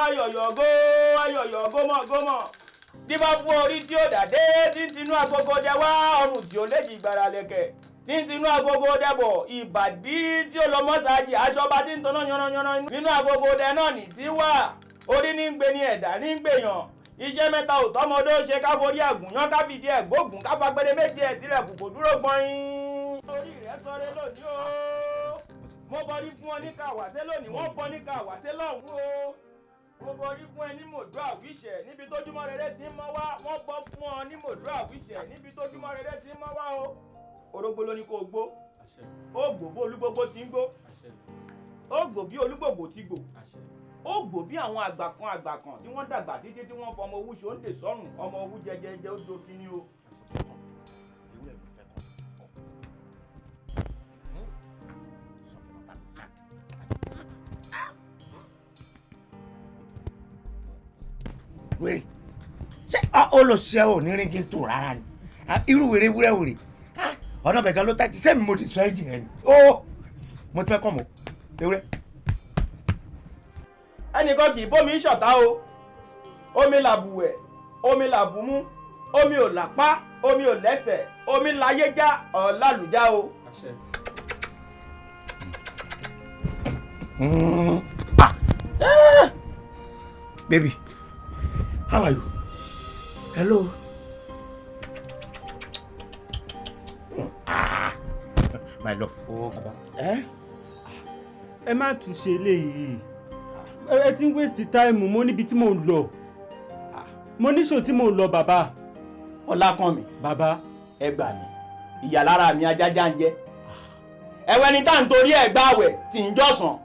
ayọ̀yọ̀ gómọ̀. Tí bá fún orí tí ó dàdé tí ń tinú agogo dẹ wá ọrùn tí ó léjì gbàrà lẹ̀kẹ̀. Tí ń tinú agogo dẹ bọ̀ ìbàdí tí ó lọ mọ́sáàjì aṣọ bá tí ń tanná yànnàyànnà nínú agogo dẹ náà ní tí wà. Orí ní ń gbé ní ẹ̀dá ní ń gbèyàn. Iṣẹ́ mẹ́ta ò tọ́mọdé ó ṣe ká forí àgùnyán ká fìdí ẹ̀ gbógun ká fagbére méje ẹ̀ tilẹ̀kùn kò dúró gbọ́n. Orí rẹ̀ sọ̀rọ̀ lónìí o. Mo bọrí fún ọ ní kàwáṣẹ́ lónìí wọ́n bọ́ ní kàwáṣẹ́ lọ́hùn o. Mo bọrí fún ẹ ní mòdú àwíṣẹ́ níbi tójúmọ́ rere ti ń mọ́ wá wọ́n bọ́ fún ọ ní mòdú àwíṣẹ́ níbi tójúmọ́ rere ti ń mọ́ wá o. Orógbó ló ní kó o gbó. Ó gbò bó olúgbógbó ti ń gbó. Ó gbò bí olúgbògbò ti gbò. Ó gbò bí àwọn àgbà kan tí wọ́n dàgbà títí tí wọ́n fọmọ owú ṣòǹdè sọ́rùn ọmọ owú jẹjẹjẹ ó do kíní o. Wèrè ṣé olùṣẹ́ ò ní ríngì tó rárá ni irú wèrè wúrẹ́wèrè ọ̀nà bẹ̀gàn ló tàjí sẹ́mi mo ti sọ ẹ̀jì rẹ ni ó mo ti fẹ́ kọ́ mọ́ ewúrẹ́. Ẹnìkan kì í bómi ṣọ̀tá o omi làbùwẹ̀ omi làbùmú omi ò lápá omi ò lẹ́sẹ̀ omi láyé já ọ̀làlùjá o. Baby, how are you? Hello. My love. Ẹ má tún ṣe eléyìí. Ẹ ti ń waste time mo níbi tí mò ń lọ. Mo ní show tí mò ń lọ bàbá. Ọlákànmí. Bàbá. Ẹ gbà mí. Ìyà lára mi ajájá ń jẹ. Ẹ̀wẹ̀ ni tá ń torí ẹ̀ gbààwẹ̀ tí ń jọ̀sán.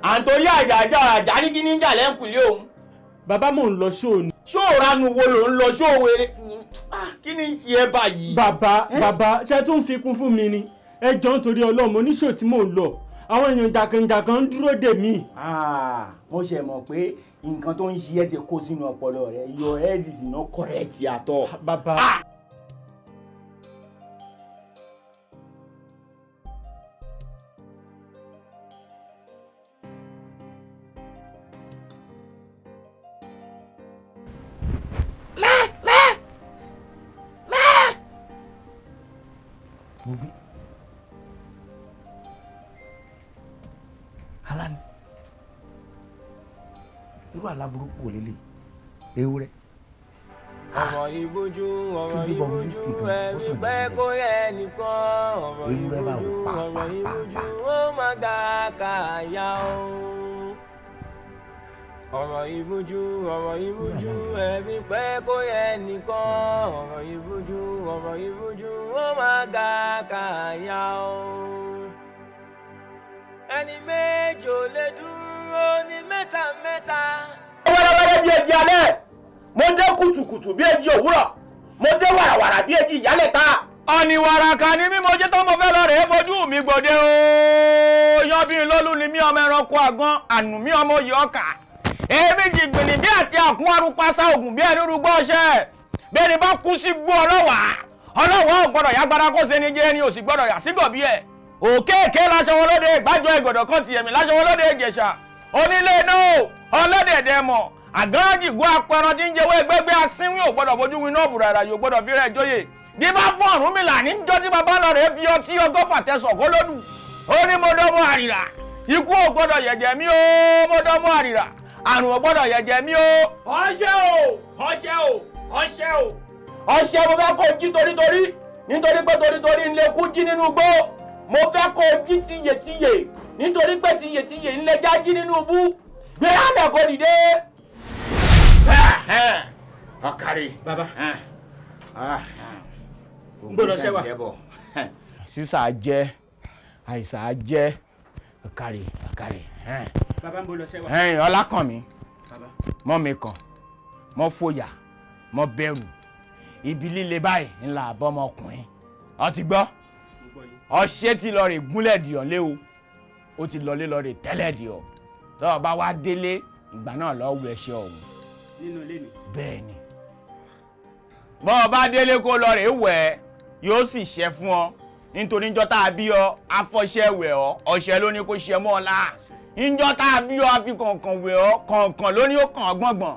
À ń torí àjà ní kíní jà lẹ́ǹkùlé òun. Bàbá mò ń lọ show ni. Show ranu wo ló ń lọ show wèrè? Kí ni ń ṣe ẹ báyìí? Bàbá ṣe tún fi kún fún mi ni. Ẹ jọ̀ọ́ nítorí Ọlọ́run mo ní show tí mò ń lọ. Àwọn èèyàn jàkànjàkàn ń dúró dè mí. Mo ṣe mọ̀ pé nǹkan tó ń ṣe ẹ́ ti kó sínú ọpọlọ rẹ. Your head is not correct at all. Bàbá. Alani irú aláburúkú wò lélẹ̀ ewúrẹ́. Ọ̀rọ̀ ìbojú ẹ̀mí pẹ́ kó yẹ nìkan. Ọ̀rọ̀ ìbojú ó máa ga káyà o. Ọ̀rọ̀ ìbojú ẹ̀mí pẹ́ kó yẹ nìkan. Ọ̀rọ̀ ìbojú ó máa ga káyà o. Ẹni méjì ò lè dúró ní mẹ́ta mẹ́ta. Wẹ́rẹ́wẹ́rẹ́ bí èjì alẹ́, mo dé kùtùkùtù bí èjì òwúrọ̀, mo dé wàràwàrà bí èjì ìyálẹ̀ta. Ọ̀nì wàràkà ni mí mo jẹ́ tó mo fẹ́ lọ rèé fojú mi gbòde o. Yan bí lólú ni mí ọmọ ẹranko àgbọn, ànú mi ọmọ oyè ọkà. Èmi jìgbìnì bí àti àkún arúpasá ògùn bí ẹni rúgbọ́ ọṣẹ. Bẹ́ẹ̀ ni bá kú sí gbó ọlọ́wàá ò gbọ́dọ̀ yágbára kó ṣe ni jẹ́ ẹni ò sì gbọ́dọ̀ yà sígọ̀ bí ẹ̀. Òkèèké láṣọ wọn lóde ìgbàjọ ìgbọ̀dọ̀ kan ti ẹ̀mí láṣọ wọn lóde ìjẹ̀ṣà onílé náà ọlọ́dẹ̀dẹ̀ mọ̀ àgánjìgún apẹran tí ń jẹ́wọ́ ẹgbẹ́gbẹ́ asínwín ò gbọ́dọ̀ fojú winá òbúra ìràyè ò gbọ́dọ̀ fi rẹ̀ jóyè díbá fún Ọ̀rúnmìlà níjọ́ tí bàbá lọ rẹ̀ fi ọtí ọgọ́fà tẹ̀sán kó lódù ó ní mo dánmọ́ àrìrà ikú ò gbọ́dọ̀ yẹ̀jẹ̀ mí o mo dánmọ́ àrìrà àrùn ò gbọ́dọ̀ yẹ̀jẹ̀ mí o. ọṣẹ mo fẹ́ kó jí torítorí nítorí pé torítorí ń lè kú jí nínú gbó. Mo fẹ́ kó jí tiyètiyè nítorí pé tiyètiyè ń lè já jí nínú bú gbéra lẹ̀ kó dìde. Ọ̀kàrí. Bàbá. Gbọ́dọ̀ ṣẹ́wà. Sísà jẹ́ àìsà jẹ́ ọ̀kàrí. Bàbá ń bọ̀ lọ ṣẹ́wà. Ọlákànmí mọ́ mi kàn mọ́ fòyà mọ́ bẹ̀rù ibi líle báyìí ńlá àbọ́mọkùnrin ó ti gbọ́. Ọṣẹ ti lọ rè gúnlẹ̀ dìọ̀ lé o ó ti lọlé lọ rè tẹ́lẹ̀ dìọ̀ tọ́wọ́ bá wá délé ìgbà náà lọ́ọ́ wọ ẹṣẹ ọ̀hún. Nínú ilé ni. Bẹ́ẹ̀ ni bọ́ọ̀ bá délé kó lọ rè wẹ̀ ẹ́ yóò sì ṣẹ́ fún ọ nítorí níjọ́ tá a bí ọ afọṣẹ́ wẹ̀ ọ ọṣẹ ló ní kó ṣe mọ́ ọ lá ìjọ tá a bí ọ àfi kọ̀ọ̀kan wẹ̀ ọ́ kọ̀ọ̀kan lóní ó kàn ọ́ gbọ̀ngbọ̀n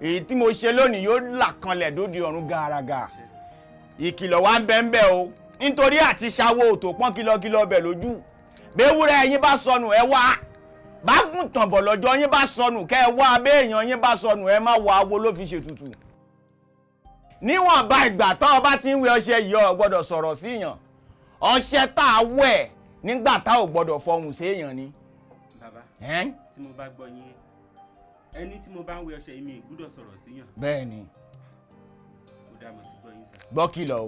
èyí tí mo ṣe lónìí yóò là kanlẹ̀ dóde ọ̀run gàràgà ìkìlọ̀ wa ń bẹ o nítorí àti ṣàwó tó pọ́n kìlọ̀kìlọ̀ bẹ̀ lójú béwúrẹ́ yín bá sọnù ẹ wá bágùn tàn bọ̀ lọ́jọ́ yín bá sọnù kẹ́ ẹ wá béèyàn yín bá sọnù ẹ má wọ awo ló fi ṣètùtù níwọ̀nba ìgbà tó o bá ti ń wẹ ọṣẹ yìí o gbọ́dọ̀ sọ̀rọ̀ síyàn ọṣẹ tá a wẹ̀ nígbà tá ò gbọ́dọ̀ fọhùn séèyàn ni. bàbá tí mo bá gbọ́ yín ẹni tí mo bá ń wẹ ọṣẹ yìí mi gbọ́dọ̀ sọ̀rọ̀ síyàn. bẹ́ẹ̀ ni. ó dá mo ti gbọ́ yín sá. gbọ́ kìlọ̀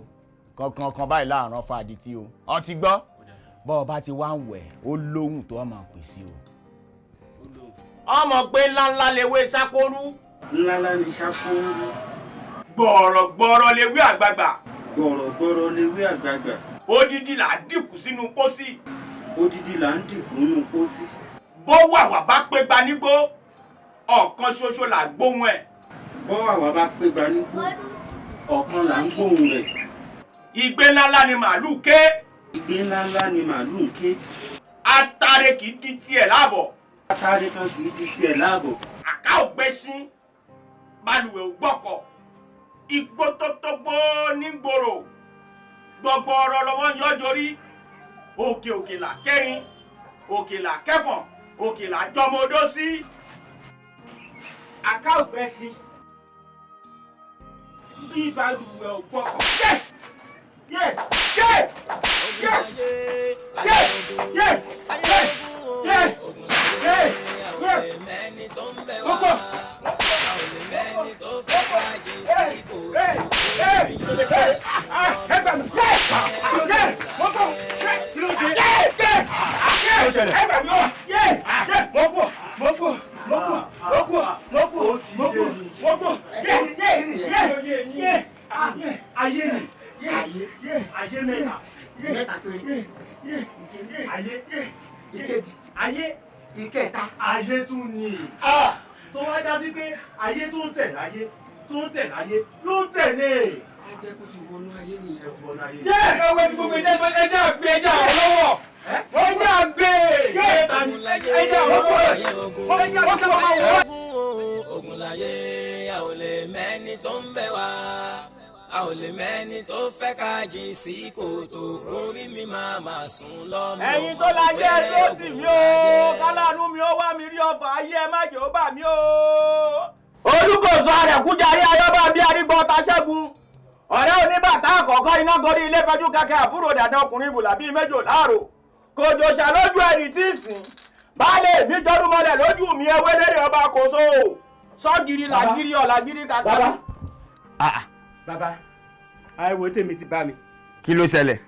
o kankan báyìí láàárọ̀ fàdí tí o ọ ti gbọ́ bọ́ ọ bá ti wá ń wẹ̀ ó lóhùn tó máa pè sí o. ọmọ pé ńláńlá lewé sápórú. ńláńlá ni sápórú. gbọ̀rọ̀gbọ̀rọ̀ lewé àgbààgbà. gbọ̀rọ̀gbọ̀rọ̀ lewé àgbààgbà. odidi là ń dìkù sínú pósí. odidi là ń dìkù nínú pósí. bó wàwà bá pé gba nígbó ọ̀kan ṣoṣo là gbóhùn ẹ̀. bó wàwà bá pé gba nígbó ọ̀kan là ń gbóhùn rẹ̀. ìgbé ńláńlá ni màálù ké. ìgbé ńláńlá ni màálù ké. atare kì í di tiẹ̀ láàbọ̀. atare kan kì í di tiẹ̀ láàbọ̀. àká ò gbẹ́sín balùwẹ̀ ò gbọ́kọ̀ igbó tó tógbó nígboro gbogbo ọ̀rọ̀ lọ́wọ́ yọjọrí òkè là kẹrin òkè là kẹfọ̀n òkè là jọmọdó sí. àká ò gbẹ́sín bí balùwẹ̀ ò gbọ́kọ̀. ìkẹta ayé tún ni tó wá dá sí pé ayé tó ń tẹ̀ láyé tó ń tẹ̀ láyé ló ń tẹ̀lé. a jẹ́ kó ti wọnú ayé nìyẹn. ó ti wọnú ayé. yé ẹwẹ́ tí gbogbo ẹja àgbé ẹja àwọn lọ́wọ́ ẹja àgbé ẹja àwọn lọ́wọ́. ogun láyé a ò lè mẹ́ni tó ń bẹ̀ wá a ò lè mẹ́ni tó fẹ́ ká jìn sí kòtò orí mi máa sùn lọ́mọ. ẹ̀yin tó lajẹ́ tó tì mí o kálánú mi ó wá mi rí ọfà ayé ẹ má jẹ́ ó bà mí o. olùkóso àrẹ̀kújarí ayọ́bá bíi arígbọ́n taṣẹ́gun ọ̀rẹ́ oníbàtà àkọ́kọ́ iná gorí ilé fẹjú kẹkẹ àbúrò dàda ọkùnrin ìbùlà bíi méjò láàrò kòjò ṣàlójú ẹ̀rì tí ì sìn baálé mi jọdún mọ́lẹ̀ lójú mi ewé lérè ọba kòso sọ́gìrì làgìrì ọ̀làgìrì kàkà. bàbá ẹ wo tèmi ti bá mi. kí ló ṣẹlẹ̀.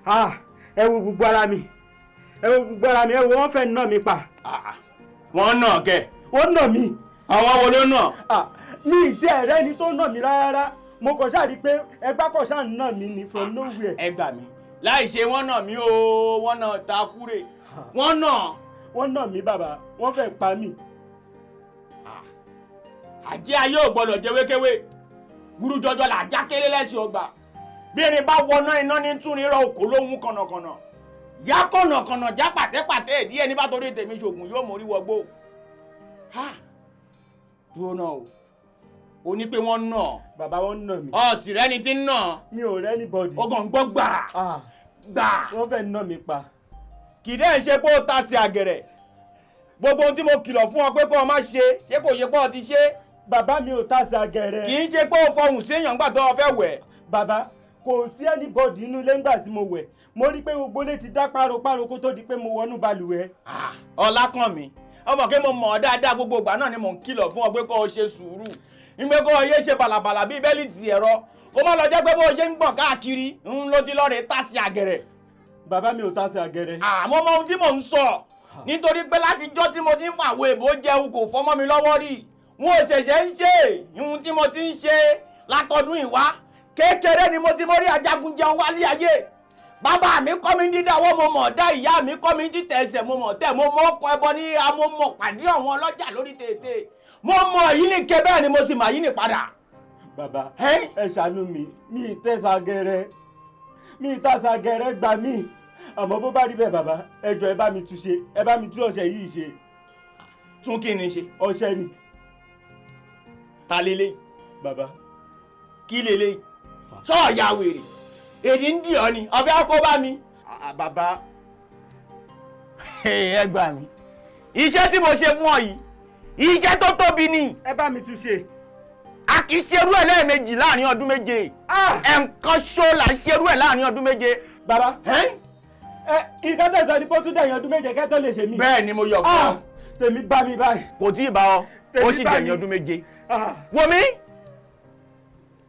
ẹ wo gbogbo ara mi ẹ wo wọ́n fẹ́ nà mí pa. wọ́n nà kẹ́. wọ́n nà mí. àwọn wo ló nà. mi ì jẹ́ ẹ̀rẹ́ ni tó nà mí rárá mo kàn ṣáà rí i pé ẹgbẹ́ kàn ṣáà ń nà mí ni from nowhere. ẹ gbà mí láì ṣe wọ́n nà mí o wọ́n nà takure wọ́n nà mí bàbá wọ́n fẹ́ pa mí. àjẹ́ ayé ò gbọ́dọ̀ jẹ́ wékéwé burú jọjọ là já kéré lẹ́sìn ọgbà bí ẹni bá wọná iná ní tún ní rọ òkò lóhun kànnàkànnà yá kànnàkànnà já pàtẹ́pàtẹ́ ìdí ẹni bá torí tèmi ṣògùn yóò mórí wọgbó. dúró náà o ní pé wọ́n nà. bàbá wọn nà mí. ọ̀sì rẹ́ni tí ń nà. mi ò rẹ́ni bọ́dì. ó kàn ń gbọ́ gbà. wọ́n fẹ́ nà mí pa. kì í dẹ́ ṣe pé ó ta sí àgẹ̀rẹ̀ gbogbo ohun tí mo kìlọ̀ fún ọ pé kó o má ṣe ṣé kò ṣe pé o ti ṣe. bàbá mi ò ta sí àgẹ̀rẹ̀. kì í ṣe pé o fọhùn séèyàn gbà tó o fẹ́ wẹ̀. bàbá kò sí anybody inú ilé ńgbà tí mo wẹ̀ mo rí pé gbogbo ilé ti dá páropáro kó tó di pé mo wọnú balùwẹ̀. Ọlákànmí ọmọ kí mo mọ̀ ọ́ dáadáa gbogbo ìgbà náà ni mò ń kìlọ̀ fún ọ pé kó o ṣe sùúrù ìgbé kó o yé ṣe bàlàbàlà bíi bẹ́líìtì ẹ̀rọ kó má lọ jẹ́ pé bó o ṣe ń gbọ̀n káàkiri ń ló ti lọ́ọ̀rẹ́ tá sí àgẹ̀rẹ̀. bàbá mi ò tá sí àgẹ̀rẹ̀. àmọ́ mọ ohun tí mò ń sọ nítorí pé látijọ́ tí mo ti ń fàwọ̀ èbó jẹun kò fọmọ́ mi lọ́wọ́ rí wọn ò ṣẹ̀ṣẹ̀ ń ṣe ohun tí mo ti ń ṣe látọdún ìwá kékeré ni mo ti mórí ajagun jẹun wálé ayé bàbá mi kọ́ mi dídáwọ́ mo mọ̀ dá ìyá mi kọ́ mi títẹ̀ ẹsẹ̀ mo mọ̀ tẹ̀ mo mọ̀ ọkọ̀ ẹbọ ní amọ̀mọ̀ pàdé àwọn ọlọ́jà lórí tètè mo mọ̀ yìí ní ké bẹ́ẹ̀ ni mo sì mà yìí ní padà. bàbá ẹ ṣàánú mi ì tẹ̀sà gẹ̀rẹ́ gbà mí àmọ́ bó bá rí bẹ́ẹ̀ bàbá ẹ jọ̀ọ́ ẹ bá mi tú ṣe ẹ bá mi tú ọṣẹ yìí ṣe. tún kí ni ṣe. ọṣẹ ni. ta lélẹ́yìí. bàbá. kí lélẹ́yìí. sọ́ọ̀yà wèrè èdè ń dì ọ́ ni ọbẹ̀ ọkọ bá mi. bàbá. ẹ gbà mí iṣẹ́ tí mo ṣe fún ọ yìí iṣẹ́ tó tóbi ni. ẹ bá mi tún ṣe. a kì í ṣerú ẹ̀ lẹ́ẹ̀mejì láàrin ọdún méje. ẹ̀ǹkan ṣó là ń ṣerú ẹ̀ láàrin ọdún méje. bàbá nǹkan tẹ̀sán ni bó tún dẹ̀yìn ọdún méje kẹ́tọ́ lè ṣe mí. bẹ́ẹ̀ ni mo yọ̀ fún ọ. tèmi bá mi báyìí. kò tí ì bá ọ ó sì dẹ̀yìn ọdún méje. wò mí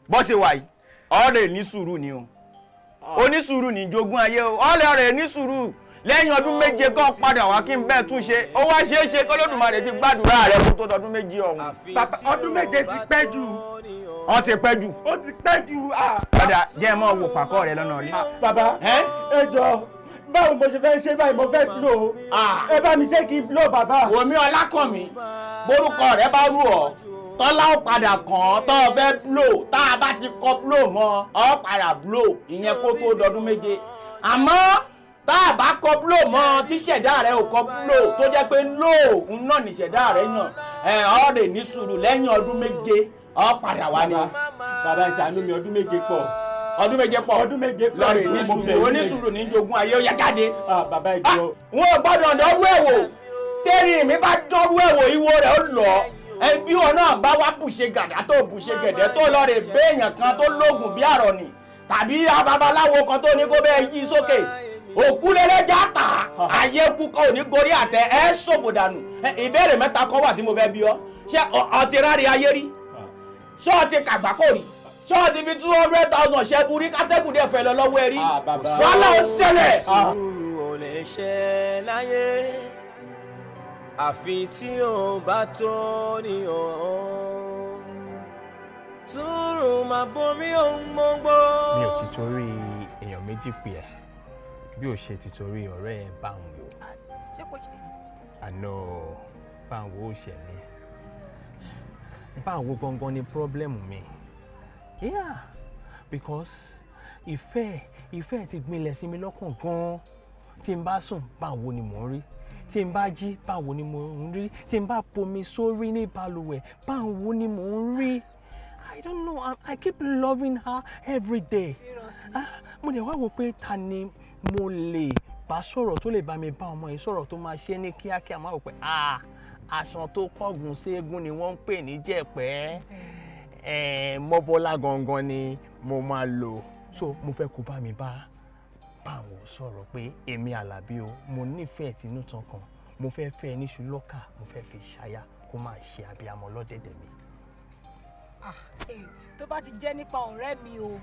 bó ṣe wà yìí ọ̀rẹ́ ní sùúrù ni o onísùúrù ní jogún ayé o ọ̀rẹ́ ní sùúrù lẹ́yìn ọdún méje kan padà wá kí n bẹ́ẹ̀ tún ṣe ó wá ṣeé ṣe k'Olódùmarè ti gbàdúrà rẹ kó tó dọdún méjì ọ̀hún. bàbá ọdún méje ti pẹ́ jù. ó ti pẹ́ jù. ó ti pẹ́ jù. padà jẹ́ mọ́ wò pàkọ́ rẹ lọ́nà rí. bàbá ẹ jọ báwo mo ṣe fẹ́ ṣe báyìí mo fẹ́ blow ẹ bá mi ṣe kí n blow bàbá. wòmí Ọlákànmí borúkọ rẹ bá rú ọ tọ́lá ó padà kàn án tó o fẹ́ blow tá a bá ti kọ blow mọ́ ọ padà blow ìyẹn kó tó dọdún méje àmọ́ tá a bá kọ blow mọ́ tí ṣẹ̀dá rẹ ò kọ blow tó jẹ́ pé low ń náà ní ṣẹ̀dá rẹ yàn ọ lè ní sùúrù lẹ́yìn ọdún méje ọ padà wá ní. bàbá ìṣàánú mi ọdún méje pọ̀. ọdún méje pọ̀ ọdún méje pọ̀ lọ́rẹ̀ ní sùúrù onísùúrù ní jogún ayé ó yá jáde. bàbá ìjọ. wọn ò gbọ́dọ̀ dánwó ẹ̀wò tẹ́rì mi bá dánwó ẹ̀wò ìwo rẹ̀ ó lọ ẹbí wọn náà bá wá bùṣe gàdá tó bùṣe gẹ̀dẹ́ tó lọ́ọ̀rẹ̀ béèyàn kan tó lóògùn bí àrọ̀nì tàbí babaláwo kan tó ní kó bẹ́ẹ̀ yí sókè òkú lẹ́lẹ́jà tà ayé kú kọ́ òní gorí àtẹ ẹ̀ ṣòfò dànù ìbéèrè mẹ́ta kan wà tí mo fẹ́ bi ọ́ ṣé ọtí rárí ayé rí ṣé ọtí kàgbákò rí ṣé ọtí fi 200,000 ṣẹ́bù rí kátẹ́kùn dẹ̀ fẹ́ lọ lọ́wọ́ ẹ rí wàhálà ó ṣẹlẹ̀. sùúrù ò lè ṣe láyé àfi tí ó bá tó ní ọ̀hún. Sùúrù máa borí ohun gbogbo. mi ò ti torí èèyàn méjì pè ẹ́ bí ó ṣe ti torí ọ̀rẹ́ ẹ̀ Báńwò. àná Báńwò ò ṣẹ̀ mí. Báńwò gangan ni pírọ́blẹ́mù mi. Yeah, because ìfẹ́ ti gbinlẹ̀ sí mi lọ́kàn gan-an. Tí n bá sùn Báńwò ni mò ń rí. Tí n bá jí Báńwò ni mò ń rí. Tí n bá pomi sórí ní balùwẹ̀ Báńwò ni mò ń rí. I don't know. I keep loving her every day. Mo dẹ̀ wá wò pé ta ni mo lè bá sọ̀rọ̀ tó lè bá mi bá ọmọ yìí sọ̀rọ̀ tó máa ṣe ní kíákíá máa wò pé aṣọ tó kọ́gùn ségun ni wọ́n ń pè ní jẹ̀pẹ́. Mọ́bọ́lá gangan ni mo máa lò. So mo fẹ́ kó bá mi bá Báńwò sọ̀rọ̀ pé èmi Àlàbí o mo nífẹ̀ẹ́ tinú tán kan mo fẹ́ fẹ́ níṣu lọ́kà mo fẹ́ fi ṣaya kó máa ṣe abiyamọ lọ́dẹ̀dẹ̀ mi. tó bá ti jẹ́ nípa ọ̀rẹ́ mi o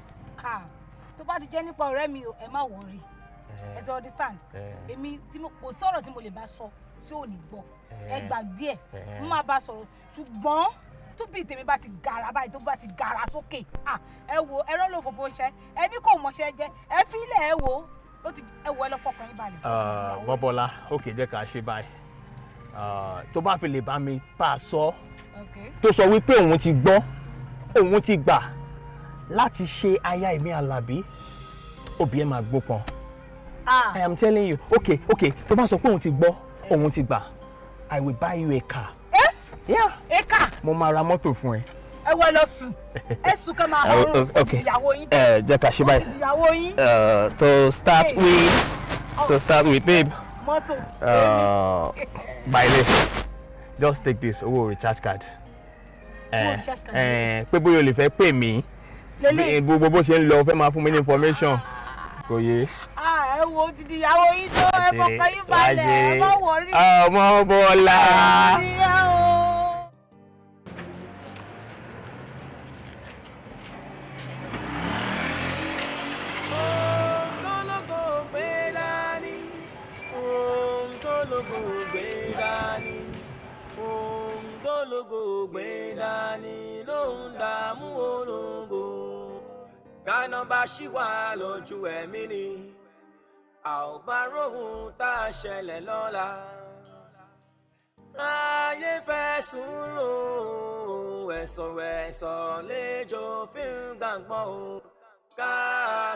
tó bá ti jẹ́ nípa ọ̀rẹ́ mi o ẹ má worry ẹ ti understand èmi tí mo kò sọ̀rọ̀ tí mo lè bá sọ tí ò ní gbọ́ ẹ gbàgbé ẹ mo máa bá sọ̀rọ̀ ṣùgbọ́n tó bí tèmi bá ti gara báyìí tó bá ti gara sókè ẹ wo ẹ̀rọ ló fòfò ṣẹ ẹ ní kò mọ̀ṣẹ́ jẹ ẹ fi ilẹ̀ ẹ wo ẹ wo ẹ lọ fọkàn yín balẹ̀. Bọ́bọ́lá ókè jẹ́ ká ṣe báyìí tó bá fi lè bá mi bá a sọ tó sọ wípé òun ti gbọ́ òun ti gbà láti ṣe aya èmi Àlàbí òbí ẹ máa gbópọn. I am telling you okay tó bá sọ pé òun ti gbọ́ òun ti gbà I will buy you a car. Yeah. A car. Mo máa ra mọ́tò fún ẹ. ẹ wọ lọ sùn ẹ sùn kẹ́ máa họrùn ìyàwó yín. Jẹ́ ká ṣe báyìí. ìyàwó yín. To start with babe. Mọ́tò. By the way, just take this owó recharge card. Pé bóyá o lè fẹ́ pè mí gbogbo bó ṣe ń lọ fẹ́ máa fún mi ní information kò yé. ẹ wo ti di ìyàwó yín tó ẹ fọkàn yín balẹ̀ ẹ má wọrí. ọmọ Bọ́lá. Kánà bá ṣì wà lójú ẹ̀mí ni a ò bá róhun tá a ṣẹlẹ̀ lọ́la. Ayé fẹ́ sùúrù ẹ̀sọ̀ lẹ́jọ́ fi ń gbàgbọ́ o. Ká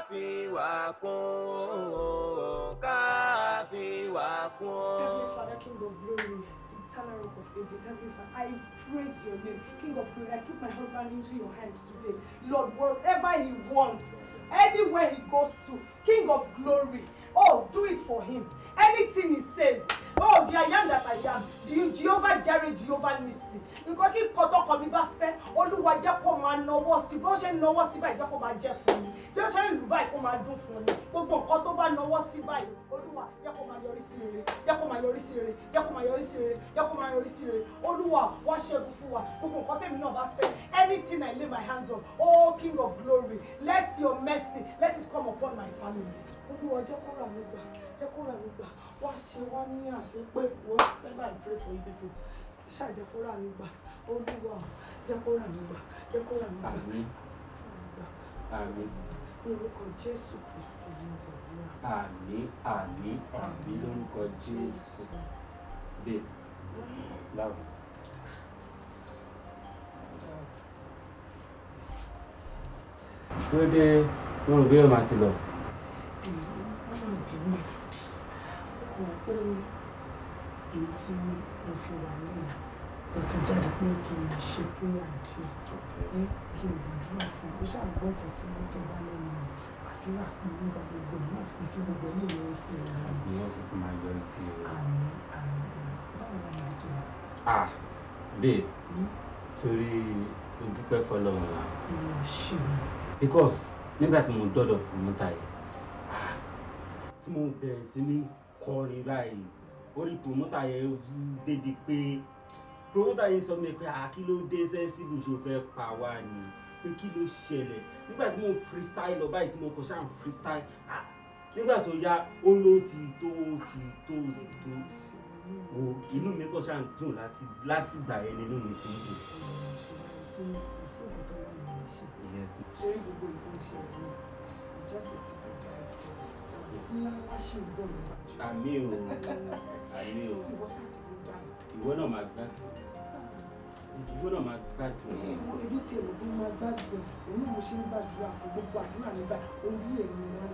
fi wà kún o, ká fi wà kún o. eternal rock of ages, Heavenly Father, I praise your name. King of glory, I put my husband into your hands today. Lord, wherever he wants, anywhere he goes to, King of glory, oh, do it for him. Anything he says, oh, the I am that I am, Jehovah Jireh, Jehovah Nissi. Nǹkan kí kọ́tọ́ kan mi bá fẹ́, Olúwa jẹ́ kó máa nawọ́ sí, bó ṣe ń nawọ́ sí báyìí jẹ́ kó máa jẹ́ fún mi. Bí ó ṣe ń lù báyìí kó máa dún fún mi. Gbogbo nǹkan tó bá nawọ́ sí báyìí, Olúwa jẹ́ kó máa yọrí sí rere, jẹ́ kó máa yọrí sí rere, jẹ́ kó máa yọrí sí rere, jẹ́ kó máa yọrí sí rere. Olúwa wá ṣẹ́gun fún wa. Gbogbo nǹkan tèmi náà bá fẹ́, anything I lay my hands on, oh King of glory, let your mercy, let it come upon my family. Olúwa jẹ́ kó rà mí gbà, jẹ́ kó rà mí gbà. Wá ṣe wá ní àṣẹ pé whatever I pray for you people, ṣáà jẹ́ kó rà mí gbà. Olúwa jẹ́ kó rà mí gbà, jẹ́ kó rà mí gbà. Àmín. Àmín. Ní orúkọ Jésù Kristi ní gbàdúrà. Àmín, àmín, àmín lórúkọ Jésù. Babe, love. Kí ló dé mo rò bí o máa ti lọ? Kò pé èyí tí mo fi wà nínú ó ti jáde pé kí n ṣe prayer díẹ̀ kí n gbàdúrà fún ó ṣàgbọ́ nǹkan tí wọ́n tó bá lẹ́nu àdúrà pé nígbà gbogbo ẹ̀ náà fún kí gbogbo ẹ̀ lè yọrí sí rẹ̀. Àbí wọ́n fi máa yọrí sí rẹ̀. Àmín, àmín. Báwo la lè tó? Babe, torí o dúpẹ́ fọlọ́run. Ìwọ ṣe. Because nígbà tí mo dọ́dọ̀ promoter yìí, tí mo bẹ̀rẹ̀ sí ní kọrin báyìí, orí promoter yẹn wú débi pé promoter yìí sọ mi pé kí ló dé sensible ṣó fẹ́ pa wá ni, pé kí ló ṣẹlẹ̀. Nígbà tí mo freestyle lọ báyìí tí mo kọ ṣáà freestyle, nígbà tó yá ó ló ti tó o inú mi kọ ṣáà ń dùn láti gbà ẹ́ nínú mi ti ń dùn. Ṣé gbogbo ìtàn ṣe ẹ̀rọ it's just a tip of the iceberg. Ńlá wá ṣe ìgbọ́ mi. Àmín o, àmín o. Ìwọ náà máa gbádùn. Ìwọ náà máa gbádùn. Èdè tí èrò bí máa gbádùn, òun náà mo ṣe ń gbàdúrà fún gbogbo àdúrà nígbà orí ẹ̀ ni wọ́n ń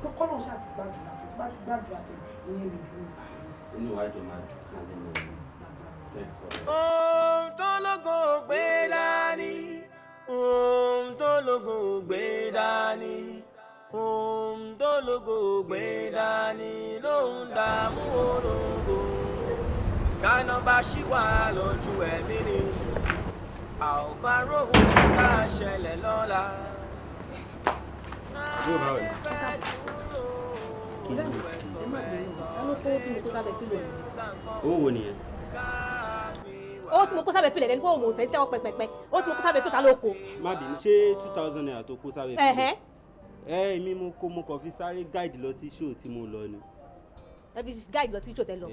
kọ́kọ́ náà ṣáà ti gbàdúrà tẹ̀ tó bá ti gbàdúrà tẹ̀ ìyẹn lè dúró tì. Inú wa jọ máa dùn kálẹ̀ náà. Ohun tó lógo gbé dání, ohun tó lógo gbé dání, ohun tó lógo gbé dání ló ń dààmú ológo. Dáná bá ṣì wà lójú ẹ̀mí ni, a ò bá róhùn bá ṣẹlẹ̀ lọ́la. Owó wo nìyẹn? Owó tí mo kó sábẹ́ pílẹ̀ lẹ́nu kó mo sẹ́ ń tẹ́wọ́ pẹ́pẹ́pẹ́. Owó tí mo kó sábẹ́ pílẹ̀ ta ló kó. Má bínú, ṣé 2000 naira tó kó sábẹ́ pílẹ̀? Èmi mo kàn fi sáré guide lọ sí show tí mo lọ ni. Ẹ fi guide lọ sí show tẹ lọ.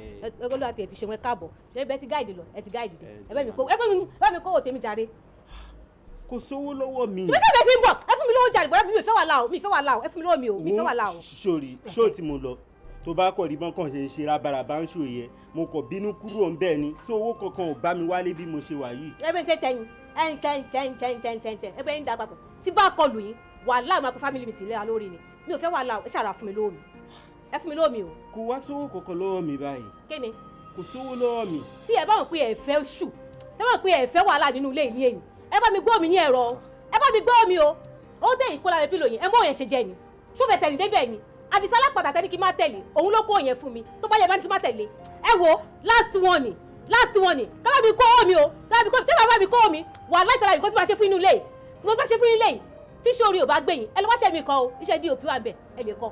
Olú àti ẹ̀ ti ṣe wọn káàbọ̀. Ṣé bẹ́ẹ̀ ti guide lọ? Ẹ ti guide dé. Ẹ bá mi kó òtẹ́mi jàre. Kò sówó lọ́wọ́ mi. Ṣé bẹ́ẹ̀ ti ń bọ̀? Ẹ fún mi lówó jàre bọ́dá mi fẹ́ wà láò. Ẹ fún mi lówó mi o. Mi fẹ́ wà láò. Sori, show tí mo lọ. Tó bá kọ̀ ríbọn kàn ṣe ń ṣe rábàràbà ń ṣò yẹ mo kọ̀ bínú kúrò ń bẹ́ẹ̀ ni so owó kankan ò bá mi wálé bí mo ṣe wà yìí. ẹ bẹ́ẹ̀ tẹ́yìn ẹ bẹ́ẹ̀ ń da papọ̀ tí bá kọlù yín wàhálà máa kó family mi tì lẹ́yà lórí ni mi ò fẹ́ wàhálà ẹ ṣàrà fún mi lówó mi ẹ fún mi lówó mi o. Kò wá sówó kankan lọ́wọ́ mi báyìí. Kéne. Kò sówó lọ́wọ́ mi. Tí ẹ bá mọ̀ pé ẹ fẹ́ ṣù ẹ bá mọ̀ pé ẹ fẹ́ wàhálà nínú ilé yìí èyí ẹ bá mi gbọ́ mi ní ẹ̀rọ ẹ bá mi gbọ́ mi o ó dé ìkólà rẹ pílò yín ẹ mọ̀ yẹn ṣe jẹ ni ṣó fẹ́ tẹ̀lé débẹ̀ ni Àdìsá alápàdà tẹ́ni kí n má tẹ̀lé òun ló kó yẹn fún mi tó bá yẹ bá ní kí n má tẹ̀lé ẹ wo last warning kábà mi kó owó mi o tí bàbá mi kó owó mi wà láìtàlá nǹkan tí bá ṣe fún inú ilé yìí nǹkan tí bá ṣe fún inú ilé yìí tí sórí ò bá gbé yín ẹ lọ wáṣẹ́ mi kọ́ o iṣẹ́ DOP wà bẹ̀ ẹ lè kọ́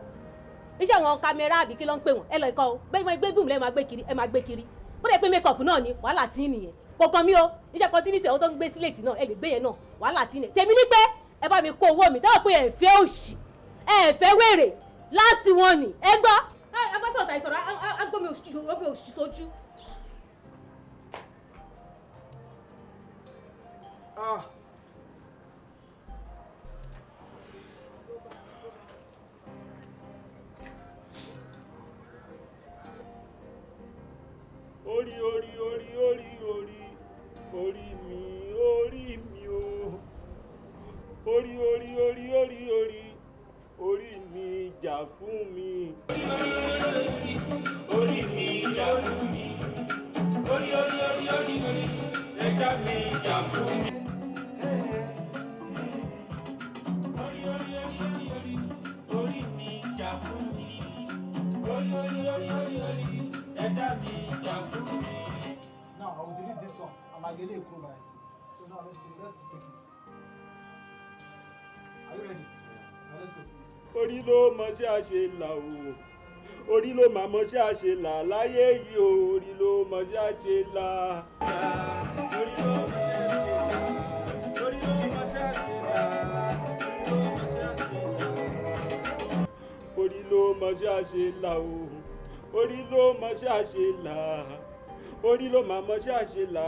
iṣẹ́ wọn kámẹ́rà àbí kí ló ń pè wọ́n ẹ lọ kọ́ o gbé bùn lẹ́ máa gbé kiri bó dẹ̀ pé makeup náà ni wàhálà tí nìyẹn kọ̀ọ̀kan mi o iṣẹ́ continuity àwọn tó ń gbé sílẹ̀tì náà ẹ lè gbé yẹn náà wàhálà tí nìyẹn tèmi ní pé ẹ bá mi kó owó mi dáwọ́ pé ẹ fẹ́ òṣì ẹ fẹ́ wèrè last warning ẹ gbọ́ ẹ bá sọ̀rọ̀ tàyè sọ̀rọ̀ agbómi òṣì sójú. Orí mi o orí mi jà fún mi. Orí mi jà fún mi. orí orí orí orí orí ẹ̀dá mi jà fún mi. Orí orí orí orí orí orí mi jà fún mi. Orí orí orí orí orí ẹ̀dá mi jà fún mi. Now I will delete this one. I'm a lady cool guys. So now let's take it. Are you ready? Now let's go. Orí ló mọ̀ ṣe àṣe là o. Orí ló máa mọ̀ ṣe àṣe là láyé yìí o. Orí ló mọ̀ ṣe àṣe là. Orí ló mọ̀ ṣe àṣe là. Orí ló mọ̀ ṣe àṣe là. Orí ló mọ̀ ṣe àṣe là. Orí ló mọ̀ ṣe àṣe là o. Orí ló mọ̀ ṣe àṣe là. Orí ló máa mọ̀ ṣe àṣe là.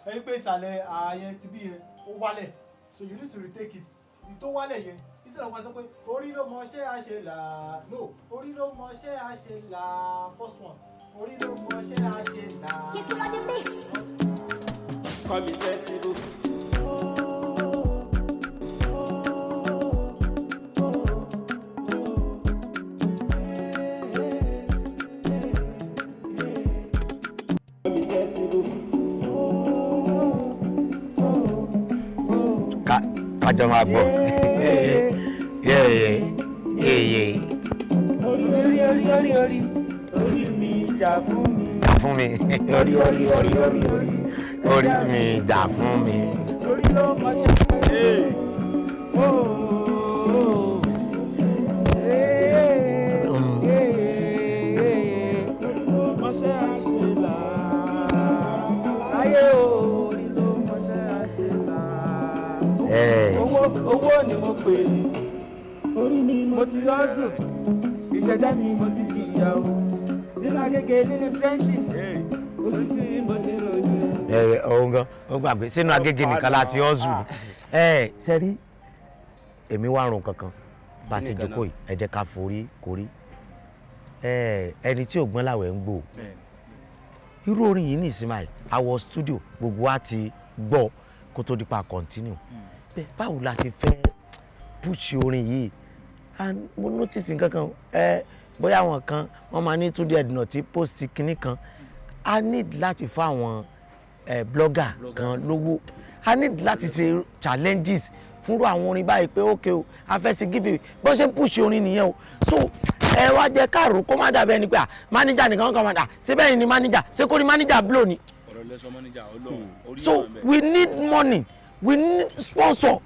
Ẹni pé ìsàlẹ̀ ààyè ti bí yẹn ó wálẹ̀, so you need to retake it. Ìtò wálẹ̀ yẹn instead of wá sọ pé orí ló mọ̀ ṣe àṣe là, no, orí ló mọ̀ ṣe àṣe là, first one, orí ló mọ̀ ṣe àṣe là. Call me sensible. Kájọ máa gbọ́. Orí orí orí orí orí orí mi jà fún mi. Jà fún mi. Orí orí orí orí orí Orí mi jà fún mi. orí ló mọ̀ ṣe àṣe là. Orí ló mọ̀ ṣe àṣe là. Láyé o, orí ló mọ̀ ṣe àṣe là. Owó ni mo pè é. Orí mi mo ti lọ́sùn. Ìṣẹ̀dá mi mo ti jìyà o. Nínú agége nínú trenches. Ojú tí mo ti rojú. Òun gan ó gbàgbé sínú Agége nìkan láti ọ́zù. Sẹ́rí èmi wá rùn kankan bá ṣe jókòó yìí ẹ jẹ́ ká forí korí. Ẹni tí ò gbọ́n láwẹ̀ ń gbò. Irú orin yìí ní ìsinmi àwọ̀ studio gbogbo wa ti gbọ́ kó tó dípa continue. Báwo la ṣe fẹ́ push orin yìí? And mo notice nǹkan kan bóyá àwọn kan wọ́n máa ní Túndé Ẹ̀dùnà tí post kinní kan. I need láti fún àwọn blogger kan lówó. I need láti ṣe challenges fúnrú àwọn orin báyìí pé okay o a fẹ́ ṣe give away bó ṣe ń push orin nìyẹn o. So ẹ wá jẹ́ káàró kó má dàbí ẹni pé manager nìkan kan máa dà síbẹ̀ yìí ni manager ṣé kò ní manager blow ni. ọ̀rọ̀ lẹ́sọ̀ manager ọlọ́run. So we need money, we need sponsor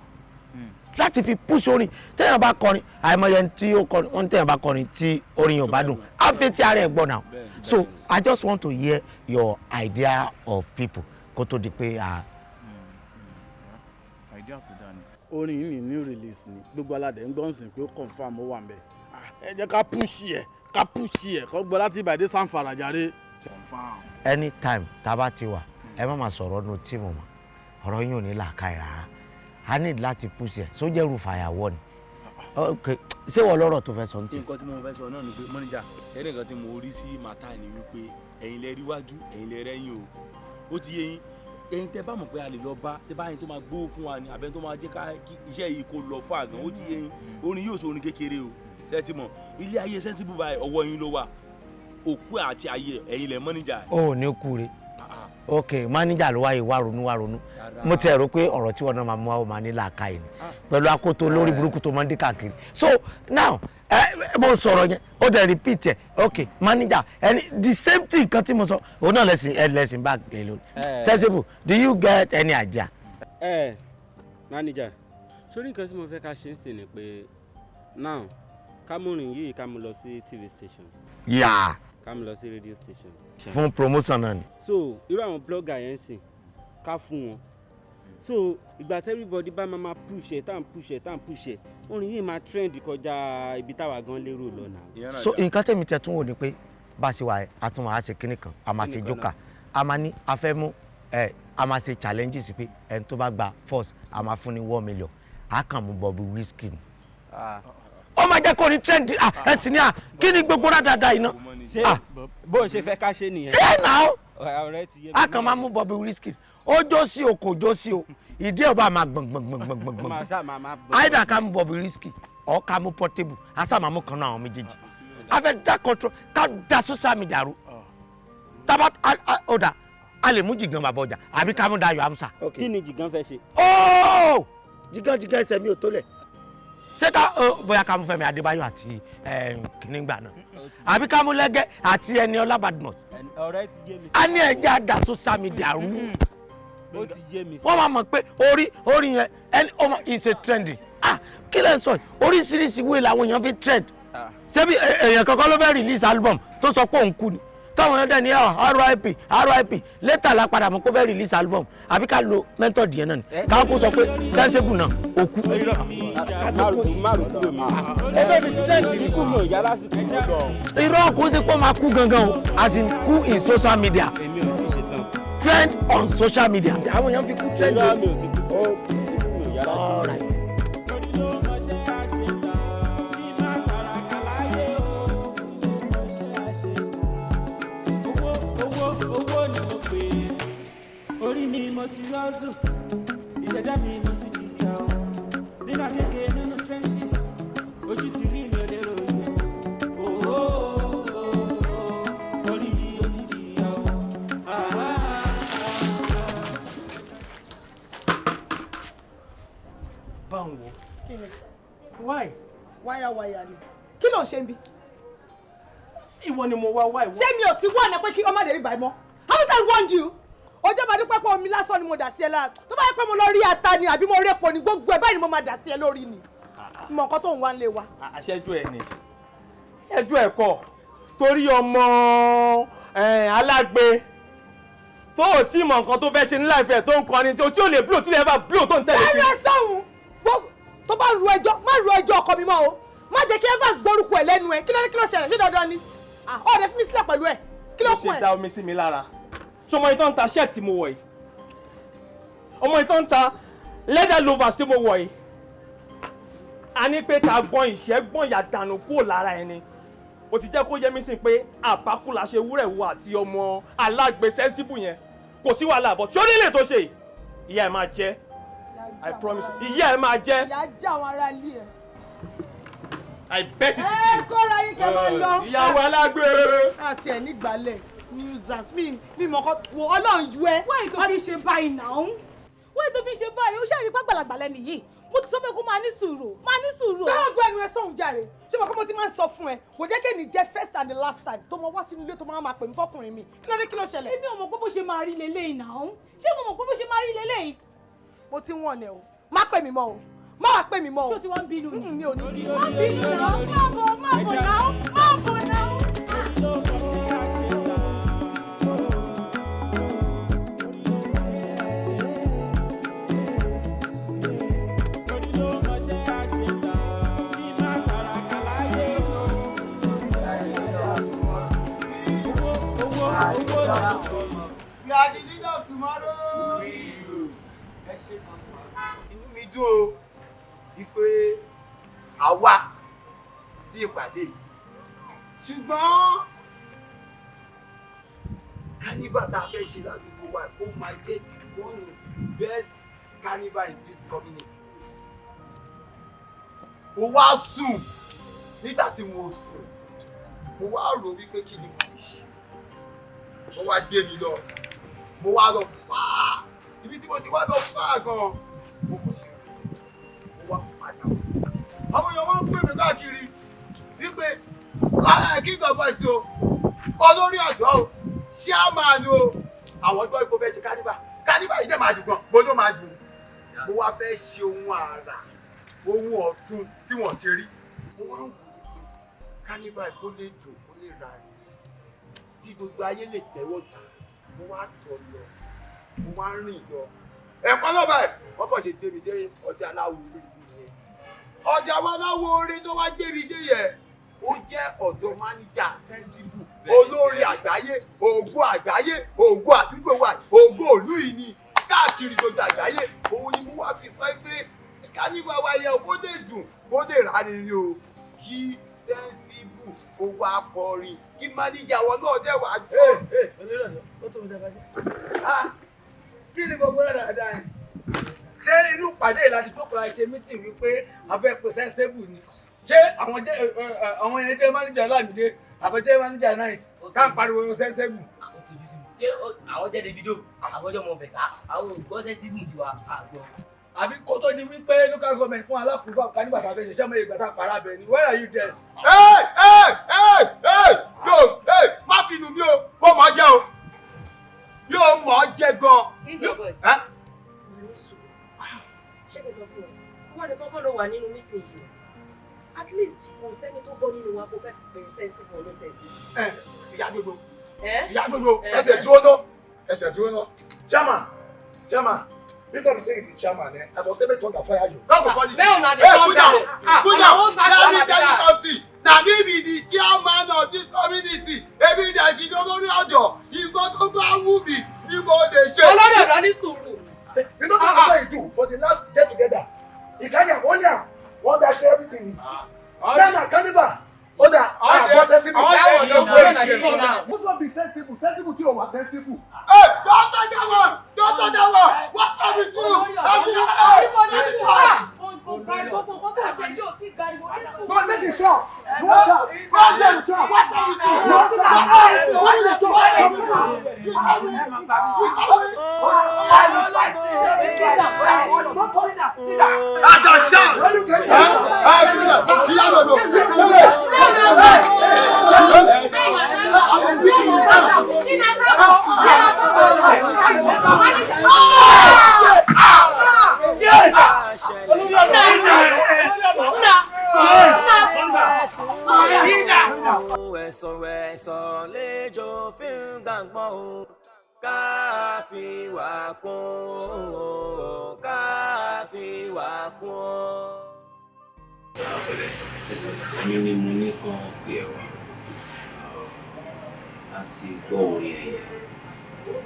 láti fi push orin. Téèyàn bá kọrin àìmọye tí ó kọrin wọ́n téèyàn bá kọrin tí orin yóò bá dùn á fi ti ara ẹ̀ gbọ́ náà. So I just want to hear your idea of people kó tó di pé idea tó dáa ni. Orin yìí ní new release ni gbogbo aládé ń gbọ́n sìn pé ó confam ó wà ń bẹ̀. Ẹ jẹ́ ká push ẹ̀ kó gbọ́ láti ìbàdí sanfara jàre. Anytime tá a bá ti wà ẹ má máa sọ̀rọ̀ nu tíìmù mọ́ ọ̀rọ̀ yín ò ní làákàyè rárá. I need láti push ẹ̀ sójẹ́ rú fàyàwọ́ ni. Okay, ṣé wọ́n lọ́rọ̀ tó fẹ́ sọ ní ti. Nǹkan tí mo fẹ́ sọ náà ni pé manager ṣẹ́ni nǹkan tí mo rí sí màtá ni wípé ẹ̀yin lẹ rí wájú ẹ̀yin lẹ rẹ́yìn o. Ó ti yé yín ẹ̀yin tẹ́ bá mọ̀ pé a lè lọ bá tẹ́ bá yín tó máa gbówó fún wa ni àbẹ́ tó máa jẹ́ ká iṣẹ́ yìí kó lọ fún àgàn. Ó ti yé yín orin yóò sọ orin kékeré o. Tẹ́ ti mọ̀ ilé ayé sensible báyìí ọwọ́ yín ló wà. Òkú àti ayé ẹ̀yin lẹ manager. Ó ní kú re. Okay, manager ló wáyé wá ronú. Mo ti rò pé ọ̀rọ̀ tí wọn náà máa mú wa máa ní làákàyè ni pẹ̀lú akoto lórí burúkú tó máa ń dé káàkiri. So now mo sọ̀rọ̀ yẹn ó dẹ̀ repeat ẹ̀ okay manager the same thing kan tí mo sọ òun náà lẹ́sìn bá gbé lórí. Sensible, do you get any idea? Manager sórí nǹkan tí mo fẹ́ ká ṣe ń sìn ni pé now ká mú rìn yìí ká mú lọ sí TV station. Yeah. Ká mú lọ sí radio station. Fún promotion náà ni. So irú àwọn blogger yẹn sìn ká fún wọn. So ìgbà tí everybody bá máa push ẹ̀ orin yìí máa trend kọjá ibi táwa gan lérò lọ́nà. So nǹkan tẹ̀mí tẹ̀ tún wò ni pé bá a ṣe wà a tún máa ṣe kinní kan a máa ṣe jókà a máa ní a fẹ́ mú a máa ṣe challenges pé ẹni tó bá gba first a máa fún ní 1 million a kàn mú Bobby Whiskey ni. Ó máa jẹ́ kó ní trend ẹ sì ní kí ni gbogbo rádàdà iná. Bó ṣe fẹ́ ká ṣe nìyẹn. Yeah now a kàn máa mú Bobby Whiskey ó jó sí o kò jó sí o ìdí ọba máa gbọ̀ngbọ̀ngbọ̀ngbọ̀ngbọ̀ngbọ̀ngbọ̀n àìdá ká mú Bobby Whiskey ọ̀ ká mú Portable àṣà máa mú kan náà àwọn méjèèjì a fẹ́ dá control ká da social media ru tábà ọ̀dà a lè mú Jìgàn bàbá ọjà àbí ká mú Dayọ̀ Amusa. kí ni Jìgàn fẹ́ ṣe. ooo Jìgàn ẹsẹ̀ mi ò tó lẹ̀ ṣé ká bóyá ká mú Fẹ́mi Adébáyọ̀ àti kìnnìgbà náà àbí ká mú Lẹ́gẹ́ àti Ẹniọlá Badmus. ọ̀rẹ́ ti jẹ́ mi. a ní ẹja da social media rú ó ti jẹ́ mi. wọ́n máa mọ̀ pé orí yẹn ẹni ọmọ is a trendy kí lẹ́ ń sọ oríṣiríṣi wíì làwọn èèyàn fi trend ṣebí èèyàn kankan ló fẹ́ release album tó sọ pé òun kú ni táwọn èèyàn dẹ̀ ní RIP later la padà mọ̀ pé ó fẹ́ release album àbí ká lo method yẹn náà ni káwọn kó sọ pé sensible náà ó kú. ẹgbẹ́ mi trend ní kú mi ò yá lásìkò lọ́dọ̀. irọ́ kò sí pé ó máa kú gangan o as in kú in social media. èmi ò tí ì ṣetán. trend on social media. àwọn èèyàn fi kú trend. irọ́ mi ò fi kú trend. mi ò yá lásìkò. orí mi mo ti rọ́ọ̀zù ìṣẹ̀dá mi mo ti jìyà o nínú akéèké nínú trenches ojú ti rí mi ò lè ròyìn o orí o ti jìyà o. báwo kí ni why wáyà ni kí ló ń ṣe ń bí. ìwọ ni mo wá wá ìwọ. ṣé mi ò ti wá ní pé kí ọmọdé rí báyìí mọ́ haven't I warned you. ọjọ́ máa dúpẹ́ pé omi lásán ni mo dà sí ẹ lára tó bá yẹ pé mo lọ rí ata ni àbí mo rí epo ni gbogbo ẹ báyìí ni mo máa dà sí ẹ lórí ni mọ nǹkan tó ń wá ń lé wa. àṣẹjú ẹ ni ẹjọ́ ẹ kọ́ torí ọmọ alágbe tó ò tí mọ nǹkan tó fẹ́ ṣe ní láìfẹ́ tó ń kọrin tí ò lè blow tí lè bá blow tó ń tẹ̀lé kiri. ẹ̀rọ sọ̀hún tó bá ru ẹjọ́ má ru ẹjọ́ ọkọ mi mọ́ o má jẹ́ kí eva gbórúkọ ẹ̀ lẹ́nu ẹ̀ kí ló ṣẹlẹ̀ sí dandan ni ọ̀rẹ́ fi mí sílẹ̀ pẹ̀lú ẹ̀ kí ló fún ẹ̀. ó ṣe da omi sí mi lára ṣọmọ ìtàn ta shirt tí mo wọ̀ yìí ọmọ ìtàn ta leather lovers tí mo wọ̀ yìí a ní pé ká gbọ́n ìṣẹ́ gbọ́n ìyàdànù kúrò lára ẹni o ti jẹ́ kó yẹ mí sí pé àbákú la ṣe wúrẹ̀ wo àti ọmọ alágbe sensible yẹn kò sí wàhálà bọ̀ tí ó nílé tó ṣe ìyá ẹ̀ máa jẹ́ I promise ìyá ẹ̀ máa jẹ́. ìyá já àwọn ará ilé ẹ̀. I bet it. ẹ kóra yín kẹ́ máa lọ. ìyàwó alágbe. àti ẹ̀ nígbàlẹ̀ newsers mi mọ̀ kọ́ wo ọlọ́run yú ẹ. wáyé tó fi ṣe báyìí náà wáyé tó fi ṣe báyìí ó ṣàrí pàgbàlagbà lẹ́nu yìí mo ti sọ fẹ́ kó máa ní sùúrù. báwo gbọ́ ẹnu ẹ sọ̀hún jàre ṣé mo kọ́ mo ti máa ń sọ fún ẹ kò jẹ́ kí ènì jẹ́ first and the last time tó mọ wá sínú ilé tó máa pè mí fọkùnrin mi kí ló dé kí ló ṣẹlẹ̀. èmi ò mọ̀ pé bó ṣe máa rí leléyìí náà ṣé mo mọ̀ pé bó ṣe máa rí leléyìí. mo ti wọ̀n ẹ o má pè mí mọ́ o má wàá pè mí mọ́ o. ṣé o ti wá ń bínú ni. mi ò ní bí. má bínú náà má bọ̀ náà. We are the leader of tomorrow. Ẹ ṣe màmá. Inú mi dùn o wípé a wá sí ìpàdé yìí. Ṣùgbọ́n carnival tá a fẹ́ ṣe ládùúgbò wa ó máa jẹ́ the one of the best carnival in this community. Mo wá sùn nígbà tí mo sùn mo wá rò wípé kí ni mo lè ṣe. Mo wá gbé mi lọ mo wá lọ fà ibi tí mo ti wá lọ fà gan mo kò ṣe mo wá padà àwọn èèyàn wọn ń pè mí káàkiri wípé king of boys o olórí ọ̀dọ́ o chairman o àwọn tó ipò fẹ́ ṣe kánífà yìí dẹ̀ máa dùn gan mo ló máa dùn mo wá fẹ́ ṣe ohun àrà ohun ọ̀tun tí wọ́n ṣe rí mo wá ń wò ó kánífà kó lè dùn kó lè ra ni tí gbogbo ayé lè tẹ́wọ́ gbà mo wá tọ̀ lọ mo wá rìn lọ ẹ̀kọ́ náà báyìí wọ́n kàn ṣe gbé mi dé ọjà aláwo orí yẹn ọjà àwọn aláwo orí tó wá gbé mi dé yẹn ó jẹ́ ọ̀dọ̀ máníjà sensible olórí àgbáyé ògo àgbáyé ògo àdúgbò wa ògo òlú yìí ni káàkiri gbogbo àgbáyé òun ni mo wá fi sọ pé kánífà wa yẹ kó lè dùn kó lè rà ni o kí sensible kó wá kọrin kí manager wọn náà dẹ̀ wá gbọ́. onírọ̀lẹ́ ó tó mi dábàá jẹ́. Kí ni gbogbo rẹ̀ dáadáa yẹn? Ṣé inú pàdé ìlànà ìjókòó àìṣe mítìn wípé abẹ́ pé sensible ni? Ṣé àwọn yẹn jẹ́ manager Ọlámídé àbẹ̀jẹ́ manager nice ká ń pariwo sensible? Ṣé àwọn jẹ́ Davido àwọn ọjọ́ mọ̀ bẹ̀ká àwọn ògbọ́ sensible tiwa àgbọ̀. Àbí kó tó di wípé local government fún alákùúfà ká nígbà tá a fẹ́ ṣe ṣẹ́mọ̀ ìgbà tá a para bẹ̀ ni where are you then? Má fi nù mí o mo mọ̀ ọ́ jẹ́ o yóò mọ̀ ọ́ jẹ́ gan. Ṣé kí n sọ fún ọ kó wá ní kọ́kọ́ ló wà nínú mítìn yìí at least kò sẹ́ni tó gbọ́ nínú wa kó fẹ́ fi bẹ̀rẹ̀ sẹ́ǹsì fún ọdún tẹ̀sí. Ìyá gbogbo ẹ̀tẹ̀ dúró ná. Chairman, because you say you be chairman, I must say make thunder fire you. Put down. Let me tell you something. Na me be the chairman of this community. Ebi dey si lórí ọjọ́. Ìgbọ́ tó bá wù mí ni mo lè ṣe. Ọlọ́dọ̀ lọ ní sùúrù. You know what you do for the last get together? You carry am one day share everything. China carnival. Oda, what's sensible? What will be sensible? Sensible to you, sensible. Hey, don't touch that one! What's up with you? Go make it short. What's up? What's up with you? Ẹ̀sọ̀ lẹ́jọ́ fi ń gbàgbọ́ o ká fi wà kún o ká fi wà kún o. Èmi ni mo ní kan pé ẹ wá láti gbọ́ orin ẹ̀yẹ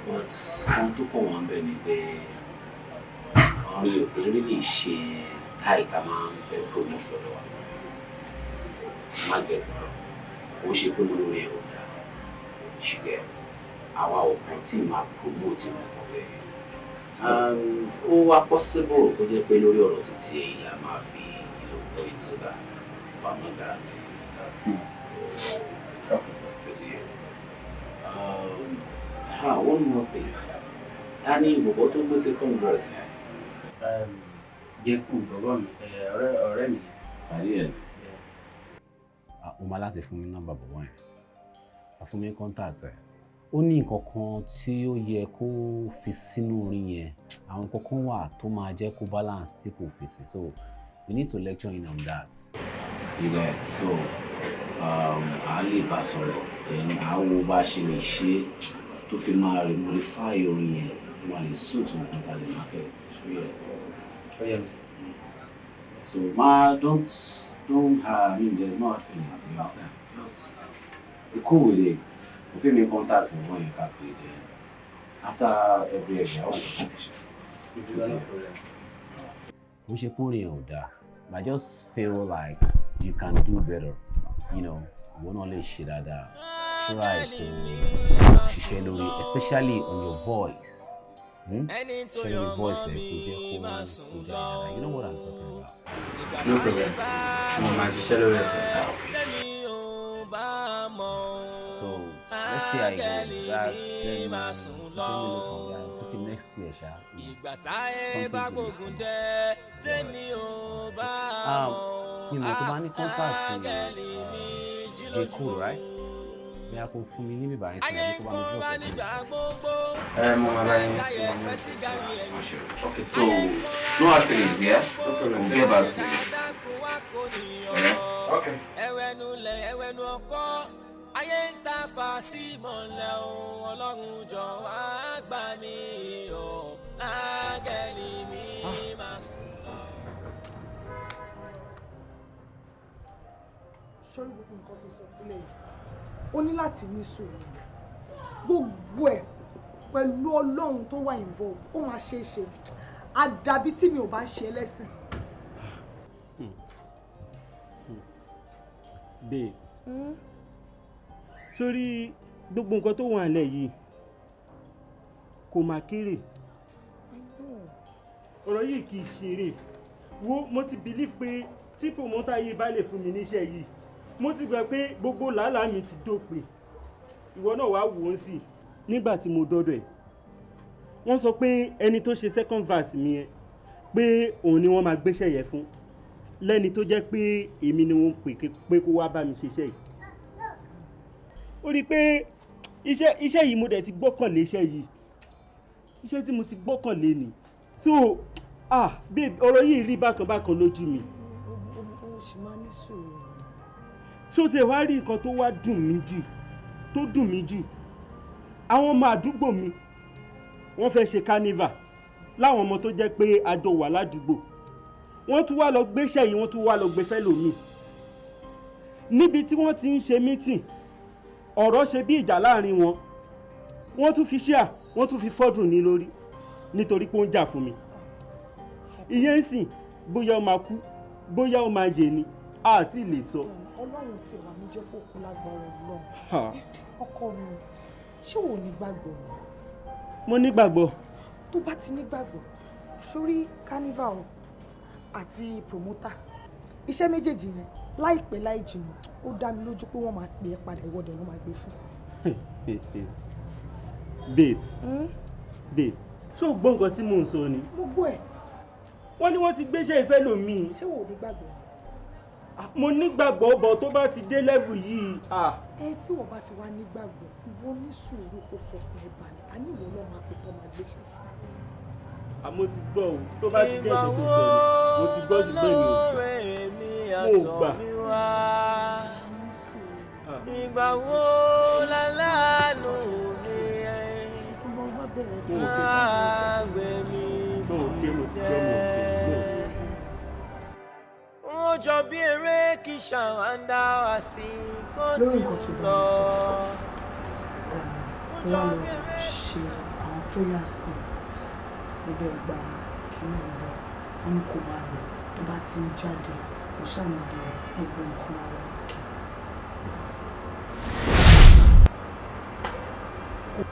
but kan tó kàn wá ń bẹ̀ ni pé àwọn ilé òkè really ṣe style tá a máa ń fẹ́ promote lọ́dọ̀ wa má get me wrong ó ṣe pé mo lórí ẹ̀rọ dá ṣùgbọ́n àwa òkun tí máa promote wọn kọ bẹ́ẹ̀ ó wá possible kó jẹ́ pé lórí ọ̀rọ̀ títí èyí la máa fi go into that but I'm not guaranteeing that. Okay, sir. Good to you. One more thing. Tani gbogbo tó gbé second verse yẹn. Jẹ́kù bàbá mi ọ̀rẹ́ mi. Pàdé ẹ̀. O máa láti fún mi nọ́mbà bàbá yẹn. Fún mi contact ẹ̀. Ó ní nǹkan kan tí ó yẹ kó fi sínú orin yẹn. Àwọn nǹkan kan wà tó máa jẹ́ kó balance tí kò fi sí. So we need to lecture in on that. You get so a lè bá sọ̀rọ̀ then àwọn bá ṣe lè ṣe tó fi máa modify orin yẹn tó máa lè suit nǹkan tá a lè market. So don't I mean there's no hard feelings, you understand? Just be cool with it. If you make contact with one you can't pay then after every extra I want to finish it. We should put it on that. I just feel like you can do better. You know, won't only shit at that. Try to share especially on your voice. Share your voice like you know what I'm talking about. No problem. So let's see how it goes. That then to next year, you know, to manage contact J. Cool, right? Me I come from me by inside. Okay, so no hard feelings, yeah? We'll get back to you. Yeah? Okay. Ayé ń ta fà sí mọ́lẹ̀ o Ọlọ́run jọ̀wọ́ á gbà mí o áńgẹ́lì mi máa sùn lọ. Sọ́rí gbogbo nǹkan tó sọ sílẹ̀ yìí ó ní láti ní sùúrù gbogbo ẹ̀ pẹ̀lú Ọlọ́run tó wà involved ó máa ṣe é ṣe àdàbí tí mi ò bá ṣe ẹlẹ́sìn. Babe. Sórí gbogbo nǹkan tó wà nílẹ̀ yìí kò máa kéré. Ọ̀rọ̀ yìí kì í ṣeré. Wo mo ti believe pé tí promoter yìí bá lè fún mi níṣẹ́ yìí, mo ti gbà pé gbogbo làálàá mi ti dópin. Ìwọ náà wá wò ó sí. Nígbà tí mo dọ́dọ̀ ẹ̀, wọ́n sọ pé ẹni tó ṣe second verse mi yẹn pé òun ni wọ́n máa gbéṣẹ́ yẹn fún. Lẹ́ni tó jẹ́ pé èmi ni wọ́n pè pé kó wá bá mi ṣiṣẹ́ yìí. Ó rí i pé iṣẹ́ yìí mo dẹ̀ ti gbọ́kànlé iṣẹ́ yìí. Iṣẹ́ tí mo ti gbọ́kànlé ni. So babe, ọ̀rọ̀ yìí rí bákan bákan lójú mi. o sì máa ní sùúrù. Ṣó tẹ wá rí nǹkan tó wá dùn mí jù àwọn ọmọ àdúgbò mi wọ́n fẹ́ ṣe carnival láwọn ọmọ tó jẹ́ pé a jọ wà ládùúgbò. Wọ́n tún wá lọ gbéṣẹ́ yìí, wọ́n tún wá lọ gbé fẹ́lòmíì. Níbi tí wọ́n ti ń ṣe meeting, ọ̀rọ̀ ṣe bí ìjà láàrin wọn. Wọ́n tún fi ṣíà, wọ́n tún fi fọ́dùn ní lórí nítorí pé ó ń jà fún mi. Ìyẹn ń sìn bóyá ó máa kú bóyá ó máa yè ni a ti lè sọ. Ọlọ́run ti wà ní jẹ́ kó kú lágbára Ọlọ́run. Ọkọ mi, ṣé wo ní gbàgbọ́ mi? Mo nígbàgbọ́. Tó bá ti nígbàgbọ́, sórí carnival àti promoter, iṣẹ́ méjèèjì yẹn láìpẹ́ láì jìnnà ó dá mi lójú pé wọ́n máa pè é padà, ìwọ́dẹ̀ ló máa gbé fún. Babe, ṣé o gbọ́ nǹkan tí mò ń sọ ni? Mo gbọ́ ẹ̀. Wọ́n ní wọ́n ti gbéṣẹ́ ìfẹ́ lòmíì. Ṣé wo ní gbàgbọ́? Mo nígbàgbọ́ bọ̀ tó bá ti dé level yìí. Tí wọ́n bá ti wá nígbàgbọ́, ìwọ ní sùúrù kó fọkàn ẹ̀ balẹ̀. A ní ìwọ náà máa pè tó máa gbéṣẹ́ fún. Mo ti gbọ́ o, tó bá ti jẹ́ ìdókòwò sẹ́yìn, mo ti gbọ́ ṣùgbọ́n mi ò gbà. Ìgbà wo lálánú mi ẹ̀ àgbè mi jẹ́. Ó jọ bí eré kì í ṣàwádà wá sí kó tí ń lọ. Wọ́n lọ ṣe àwọn prayers kan níbẹ̀ gba kíní ìlú wọn kò máa lò tó bá ti ń jáde kò ṣáà máa lò gbogbo nǹkan ara òkè.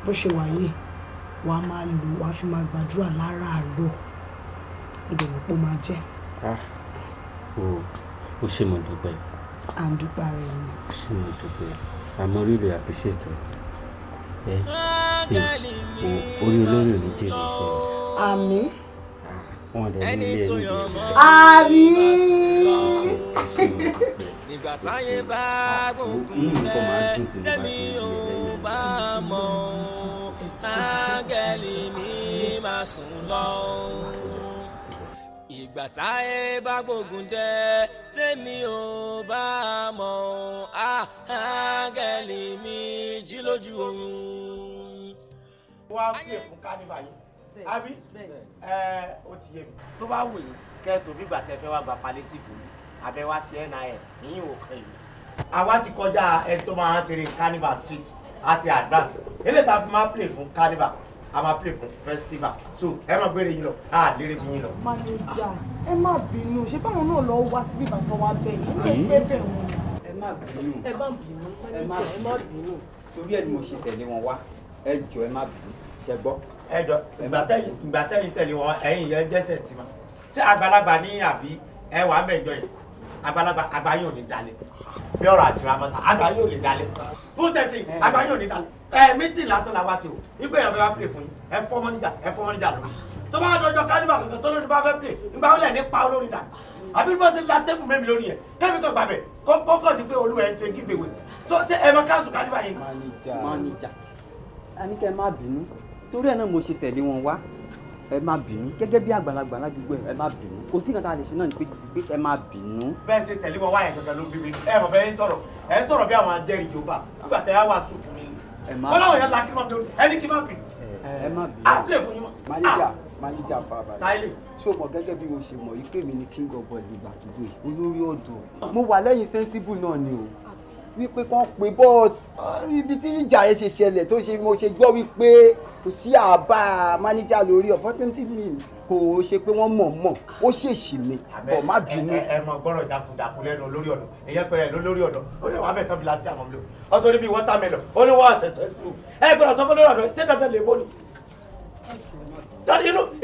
Bó ṣe wà yìí wà á máa lò wà á fi máa gbàdúrà láràárọ̀ ìdùnnú pọ̀ máa jẹ́. O ṣe mo dúpẹ́. À ń dúpẹ́ ara ẹ̀ ni. O ṣe mo dúpẹ́. I'm really appreciate it. Orí olórí ò ní jẹ́ ìṣe. Àmín. Wọ́n dẹ̀ ní ilé ẹni jẹ́. Àmín. Nígbà táyé bá gbógun lẹ̀ tẹ́mi ò bá mọ̀ áńgẹ́lì mi máa sùn lọ. Ìgbà táyé bá gbógun dé tẹ́mi ò bá mọ̀ áńgẹ́lì mi jí lójú oorun. Wọ́n á pè fún carnival yìí àbí ó ti yé mi. Tó bá wù yín kẹ́ẹ̀tọ́ bí gbà tẹ́ fẹ́ wá gba palliative yìí abẹ́ wá sí NIN níyìn ò kàn yìí. Àwa ti kọjá ẹni tó máa ń ṣeré carnival street àti advance eléyìí tá a fi máa play fún carnival a máa play fún festival so ẹ máa gbére yín lọ a lérè tí yín lọ. Manager ẹ má bínú ṣé báwọn náà lọ wá síbí ìbàdàn wa bẹ̀ yín ní ẹgbẹ́ bẹ̀ wọn. Ẹ má bínú ẹ má bínú torí ẹ ni mo ṣe tẹ̀lé wọn wá ẹ jọ̀ọ́ ẹ má bínú ṣẹ gbọ́. Ẹ jọ̀ọ́ ìgbà tẹ́yìn tẹ̀lé wọn ẹ̀yìn yẹn jẹ́sẹ̀ tì mà tí àgbàlagbà ní àbí ẹ wà mẹ́jọ yìí àgbàlagbà àgbà yóò ní dalẹ̀ bí ọ̀rọ̀ àti ramọ́ta àgbà yóò ní dalẹ̀ fún tẹ̀sí àgbà yóò ní dalẹ̀ méjì lásán la wá sí o ìgbé yẹn fẹ́ wá play fún yín ẹ fọ́ mọ́níjà lórí tó bá dọjọ́ kálíbà kankan tó lórí bá fẹ́ play ìgbà wọlé ní pa olórí dà àbí bí wọ́n ṣe la tẹ́bù mẹ́mi lórí yẹn kẹ́mi kan gbàgbẹ́ kọ́kọ́ di pé olúwa ẹ̀ ń ṣe giveaway so ṣé ẹ máa káńsù kálíbà yín. Manager a ní kẹ́ ẹ má bínú torí ẹ náà mo ṣe tẹ̀lé wọn wá ẹ má bínú gẹ́gẹ́ bí àgbàlagbà ládùúgbò ẹ má bínú kò sí nǹkan tá a lè ṣe náà ni pé ẹ má bínú. Bẹ́ẹ̀ ṣe tẹ̀lé wọn wáyé gangan ló bí mi ẹ mọ̀ bẹ́ẹ̀ ń sọ̀rọ̀ bí àwọn ajẹ́rìí Jèhófà nígbà tẹ́ ẹ wá sùn fún mi. Wọ́n láwọn yẹn la kí n má bínú ẹni kí n má bínú. Ẹ má bínú. Á lè fún yín mọ́. Manager farabalẹ̀ ṣé o mọ̀ gẹ́gẹ́ bí mo ṣe mọ̀ yìí pé mi ni king of boys nígbà tó dé olórí ọ̀dọ́ mo wà lẹ́yìn sensible náà ni o wípé kán pé bọ́ọ̀t ibi tí ìjà yẹn ṣe ṣẹlẹ̀ tó ṣe mo ṣe gbọ́ wípé kò sí àbá mánéjà lórí unfortunately kò ṣe pé wọ́n mọ̀ ó ṣèṣì ni bọ̀ má bínú. ẹ mọ gbọ́rọ̀ dàkúdàkú lẹ́nu olórí ọ̀dọ́ èyàn pẹ̀rẹ̀ lórí ọ̀dọ́ ó lè wà mẹ́tọ́ bí lásì àwọn ọmọlẹ́ ọ̀sọ́ níbi watermelon ó ní wọ́n successful ẹ gbọ́dọ̀ sọ fún lórí ọ̀dọ́ ṣé dandan lè bọ́ ni.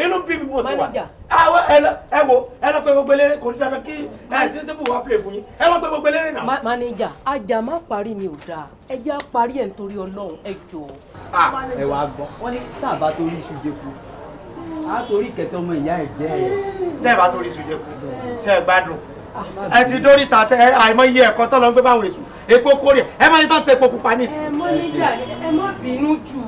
inú bí mi mo ti wà ẹ wo ẹ lọ pé gbogbo eléré kò ní dandan kí ẹ ṣe é bù wá play fún yín ẹ lọ pé gbogbo eléré náà. manager ajá má parí mi ò dáa ẹ jẹ́ á parí ẹ̀ nítorí Ọlọ́run ẹ jọ̀ọ́. ẹ wàá gbọ́ wọ́n ní táàbà torí iṣu jẹ́kù á torí kẹ̀kẹ́ ọmọ ìyá ẹ̀ jẹ́ ẹ̀. tẹ́ẹ̀bà torí iṣu jẹ́kù ṣe é gbádùn ẹ ti dórí ta tẹ àìmọye ẹ̀kọ́ tó lọ ń gbé báwọn èṣù epo kórè ẹ máa ń tán tẹ epo pupa ní ìsìn. manager ẹ má bínú jù.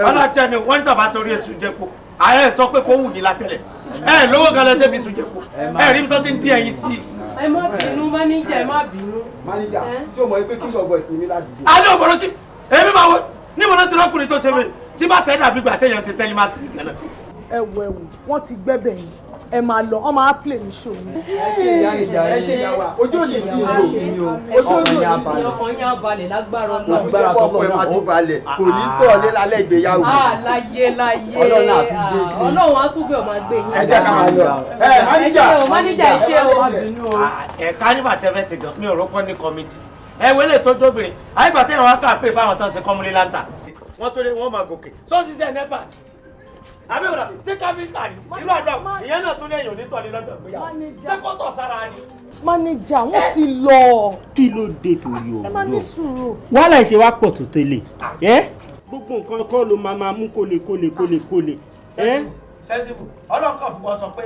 ọlọ́tí ẹni wọ́n ní tàbá torí èṣù jẹ́kù ààrẹ sọ pé kó wù ní látẹ̀lẹ̀ ẹ lówó kan lẹ́sẹ̀ fi sùn jẹ́kù ẹ rí mi tó ti ń dín ẹyin sí. ẹ má bínú manager ẹ má bínú. manager ṣé o mọ̀ pé king of boys ni mí ládùúgbò. a ní òfòrò kí èmi máa wọ níbo náà ti rọ́kùnrin tó ṣe mí tí bá tẹ́ dàbí gbà téèyàn ṣe tẹ́lẹ̀ máa sì gánà. ẹ wò wọ́n ti gbẹ́bẹ̀ yìí ẹ máa lọ ọ máa play ní show mi. ẹ ṣe ìyá wa ojú òní tí ìlò mi o ojú òní tí ọkàn yín á balẹ̀ lágbára Ọlọ́run. mo ṣe pọ̀ pé má ti balẹ̀ kò ní tọ̀ lé lálẹ́ ìgbéyàwó. láyé Ọlọ́run á túbọ̀ máa gbé yín. ẹ jẹ́ ká máa lọ. manager ẹ ṣé o. ẹ kánífà tẹ́fẹ́ sí gan mi ò rọ́pọ́ ní kọ́mítì ẹ wọlé tó dóbìnrin àyígbà tẹ́yàn wá kà pé fáwọn tán ṣe kọ́múlé láńtà wọ́n tó lé wọ́n máa gòkè sọ́ọ́sì sẹ́ nẹ́pà àbẹ̀wòrán ṣé káfíńtà ni irú àdó ìyẹn náà tún léèyàn onítọ̀ọ́lé lọ́dọ̀ gbéyàwó ṣé kọ́tọ̀ sára ni. manager wọ́n ti lọ. kí ló dé torí o. ẹ máa ní sùúrù. wàhálà ìṣe wa pọ̀ tó tẹ́lẹ̀ gbogbo nǹkan kọ́ ló máa mú kólé. sensible ọlọ́kàn fún wọn sọ pé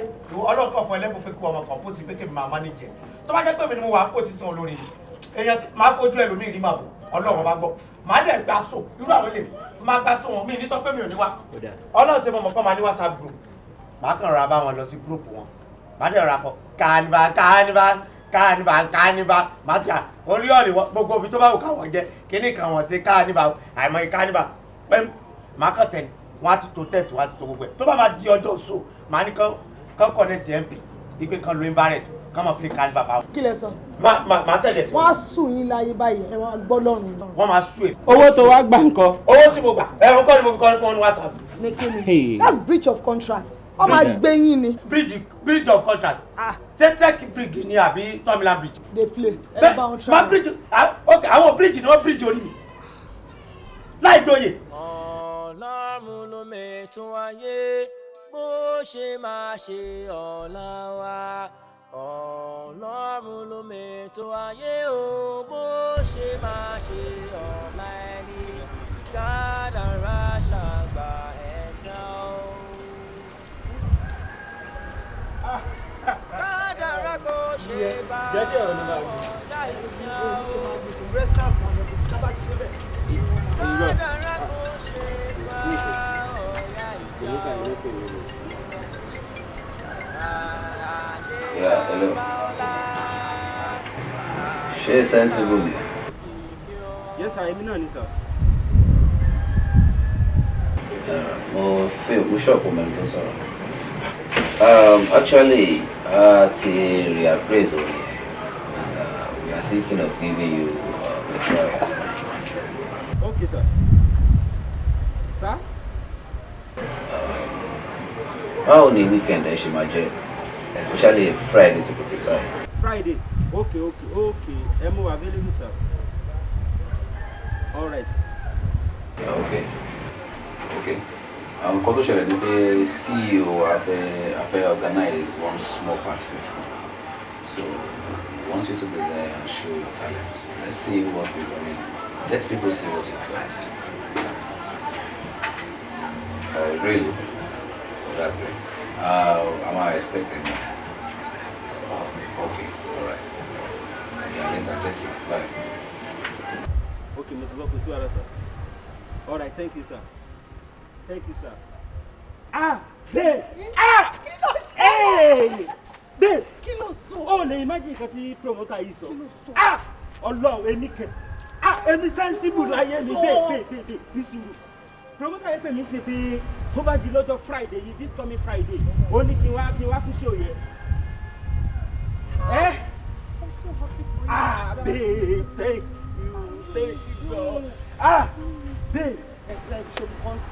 ọlọ́kàn fún ẹlẹ́fún pé kí ọmọ kan pósí pé kí n máa manage tó bá jẹ́ pé mi ni mo wà á pósí sí olórí ni èèyàn máa fojú ẹlòmíì rí màbò ọlọ́run bá gbọ́ màá dẹ̀ gbà so irú àwọn lè máa gbà so wọn mi ní sọ pé mi ò ní wá ọlọ́run ṣe mọ̀ pé máa ní WhatsApp group màá kàn ra bá wọn lọ sí group wọn màá dẹ̀ ra kọ kánífà màá kí à orí ọ̀lẹ̀ gbogbo ibi tó bá wù káwọn jẹ kíní kan wọ́n sí kánífà àìmọye kánífà pẹ́m màá kàn tẹ̀ wọ́n á ti tó tẹ̀tì wọ́n á ti tó gbogbo ẹ̀ tó bá máa di ọjọ́ so màá ní kán connect MP ìpè kan lo infrared kán máa play kánífà báwọn. kí lẹ sọ. màá sẹ̀dẹ̀ sí. wọ́n á sùn yín láyé báyìí ẹ wọ́n á gbọ́ lọ́rùn. wọ́n máa sùn èmi. owó tó wá gbà ńkọ́. owó tí mo gbà ẹ̀rọ kọ́ ni mo fi kọ́ fún WhatsApp. that's breach of contract wọ́n máa gbé yín ni. bridge of contract ṣé tech bridge ni àbí terminal bridge. dey play ẹ bá wọn try. ma bridge ok àwọn bridge ni wọ́n bridge orí mi láì dóye. Ọlọ́run ló mètò ayé bó ṣe máa ṣe ọ̀la wa. Ọlọ́run ló mètò ayé o bó ṣe máa ṣe ọ̀la ẹni. Kádàrá ṣàgbà ẹ̀dá o. Kádàrá kò ṣe bá ọ̀la ìjà o. Kádàrá kò ṣe bá ọ̀la ìjà o. Yeah, hello. Ṣé sensible ni? Yes sir, èmi náà ni sir. Mo ṣọ́ọ̀pù mẹ́rin tó sọ̀rọ̀. Actually, ti reappraise on yẹn. We are thinking of giving you a trial. Okay sir. Sir? Báwo ni weekend ẹ ṣe máa jẹ́? Especially Friday to be precise. Friday. Okay. Ẹ mú available sir. All right. Okay. Àwọn kan tó ṣẹlẹ̀ ni pé CEO a fẹ́ organize one small party for you. So we want you to be there and show your talents. Let's see what we can do. Let people see what you've got. Really? Oh, that's great. Am I expecting that? Okay, alright. Yeah, later, thank you. Bye. Okay, Mr. Loko, sir. Alright, thank you, sir. Babe! Hey! Babe! kí ló sọ. Oh, lè imagine nǹkan tí promoter yìí sọ. Ọlọ́run, èmi kẹ̀. Èmi sensible láyé mi, babe, ní sùúrù. Promoter yẹn pè mí ṣe pé tó bá di lọ́jọ́ Friday yìí, this coming Friday, ó ní kí n wá fún show yẹn. so happy for you. Babe, thank you, God. Babe. Show me once.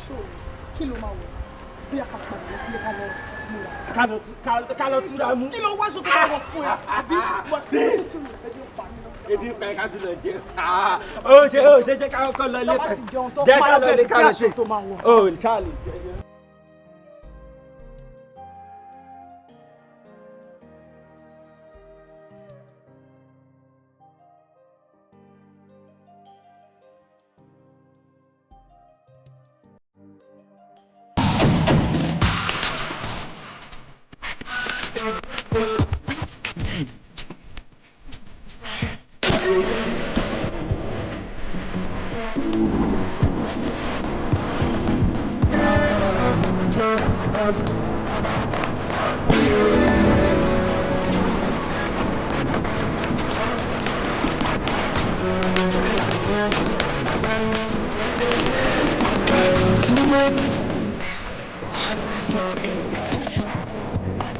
Show me. Kí ló máa wọ̀? Bí a kà padà lọ sílé ká lọ múra. Ká lọ túra mú. Kí ló wá sọ pé wọ́n fún ẹ? Àbí wọ́n ti ní sùn ẹbí pa mí náà. Ebi pa ẹ ká tún lọ jẹ. Ó ṣe jẹ́ ká kọ́ lọ ilé pẹ̀. Jẹ́ ká lọ ilé ká lọ ṣe. Ó Charlie.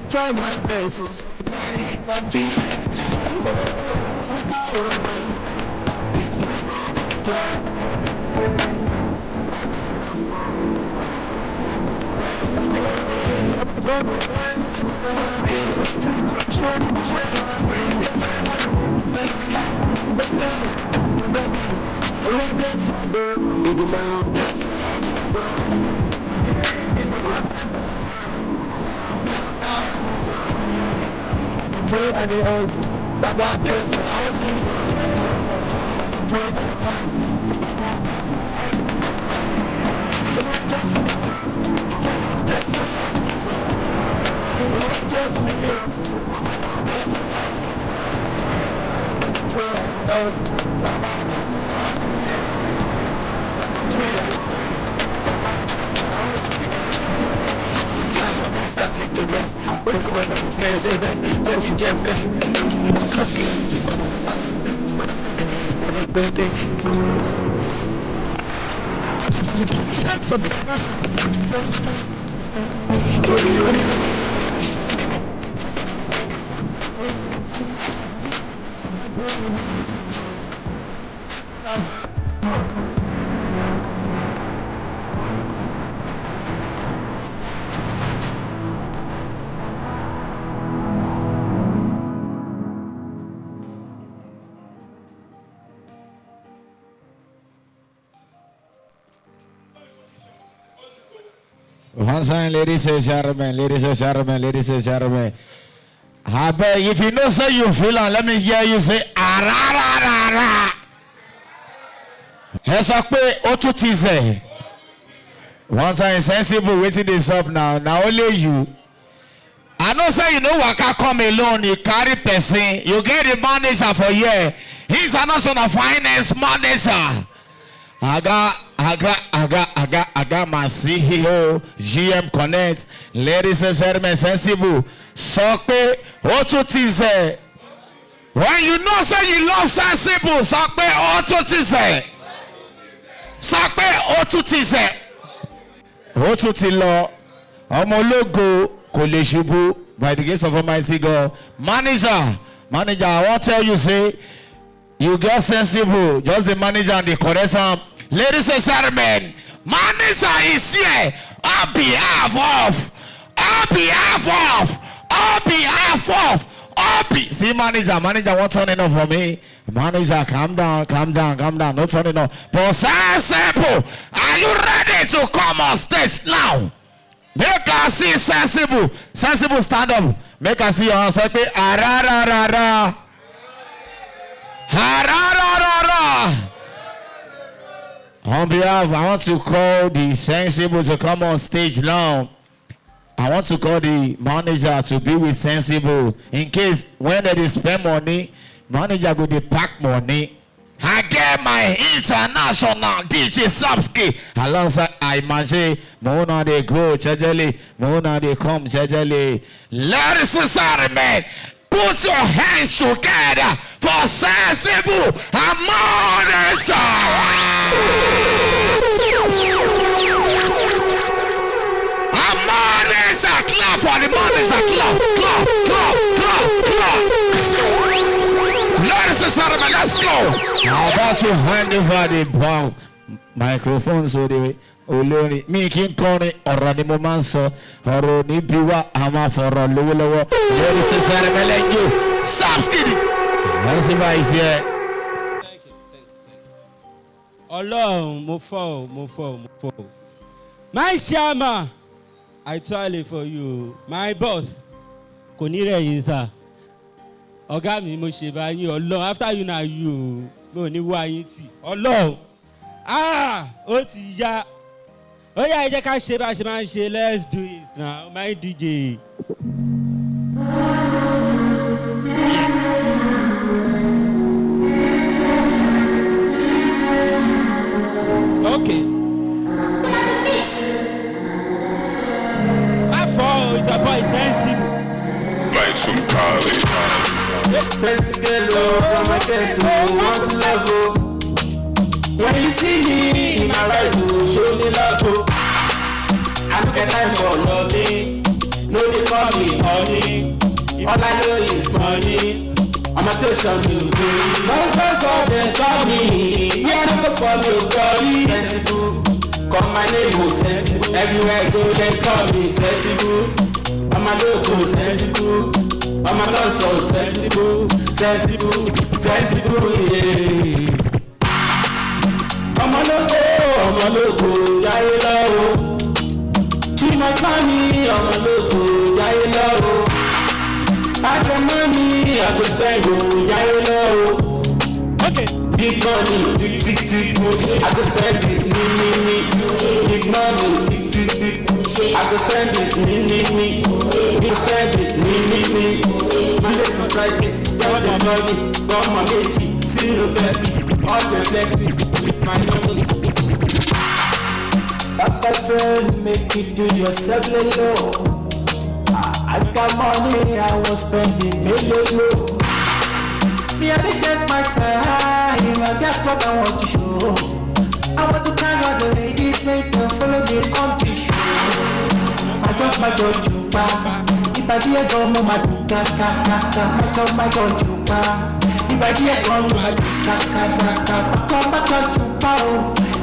Try my best. Once again, ladies and gentlemen. I beg, if you know say you feel and let me hear you say arararara. Ẹ sọ pé ó tún ti zẹ̀. One time sensible wetin dey sup now, na only you. I know say you know waka come alone, you carry person, you get the manager for here. He's international finance manager. I got my CEO, GM Connect, ladies and gentlemen, sensible. Sọ pé ó tún ti zẹ̀. When you know say you love sensible, sọ pé ó tún ti zẹ̀. Sọ pé ó tún ti zẹ̀. Ó tún ti lọ. Ọmọ ológo kò lè ṣubú by the grace of Almighty God. Manager, I wan tell you say you get sensible, just the manager and the correct am. Ladies and gentlemen, manager is here on behalf of. See manager won't turn it off for me. Manager, calm down, no turning off. But sensible, are you ready to come on stage now? Make us see sensible stand up. Make us see your hands like arararara. On behalf, I want to call the sensible to come on stage now. I want to call the manager to be with sensible. In case when they spend money, manager go dey pack money. I get my international DJ Subski alongside Ayomide. Mona they go jejely, Mona they come jejely. Ladies and gentlemen, put your hands together for sensible and manager. Clap for the manager, clap. I'm about to hand over the bomb microphone sórí olórin mi kí n kọrin ọ̀rọ̀ ni mo máa ń sọ ọ̀rọ̀ ní bí wá a máa fọ̀rọ̀ lọ́wọ́lọ́wọ́ lórí sísáré mẹ́lẹ́jọ́ subskidi wọ́n sì bá ìṣe ẹ̀. Ọlọ́run mo fọ́. My chairman, I toilet for you. My boss, kò ní rẹ̀ yín sá. Ọ̀gá mi mo ṣe bá yín Ọlọ́run after you na you mo ní wá yín tì. Ọlọ́run ó ti yá. Ó yá ẹ jẹ́ ká ṣe bá a ṣe máa ń ṣe let's do it now my DJ. Okay. My fault, it's a boy sensible. Like some college. Best girl from my ghetto, want to level. When you see me in my life, show me love. I don't get time for loving. No, they call me honey. All I know is money. I'ma tell some new girl. Don't they call me. Me I don't go for no girlie. Sensible, call my name was sensible. Everywhere I go they call me sensible. I'ma logo sensible. I'ma dance so sensible, yeah. I'ma logo, jayé lọ́wọ́. Too much money, I'ma logo, jayé lọ́wọ́. I get money, I go spend, jayé lọ́wọ́. Okay. Big money, tick, I go spend it, me. Big money, tick, I go spend it, me. Big spend it, me. Monday to Friday, get the money, come on, Meiji, see no blessing, always flexing with my money. Papa friend, make it do yourself low. I got money, I was spending low. Me, I dey check my time, I got what I want to show. I want to carry all the ladies, make them follow me, come to show. I drop my jojo back. If I did go, mama do kaka. My jojo back. If I did go, mama do kaka.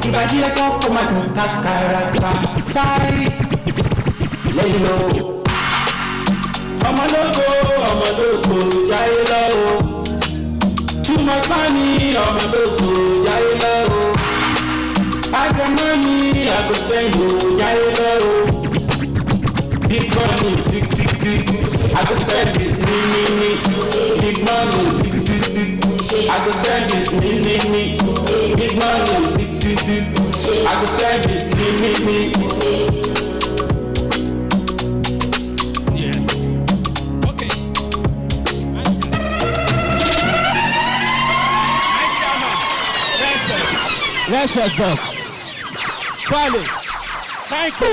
If I did go, mama do kaka. Sorry, let you know. I'ma logo, jayé lọ́wọ́. Too much money, I'ma logo, jayé lọ́wọ́. I got money, I go spend, jayé lọ́wọ́. Big money, tick, I go spend it, me. Big money, tick, I go spend it, me. Big money, tick, I go spend it, me. Yeah. Okay. Let's box. Follow. Thank you.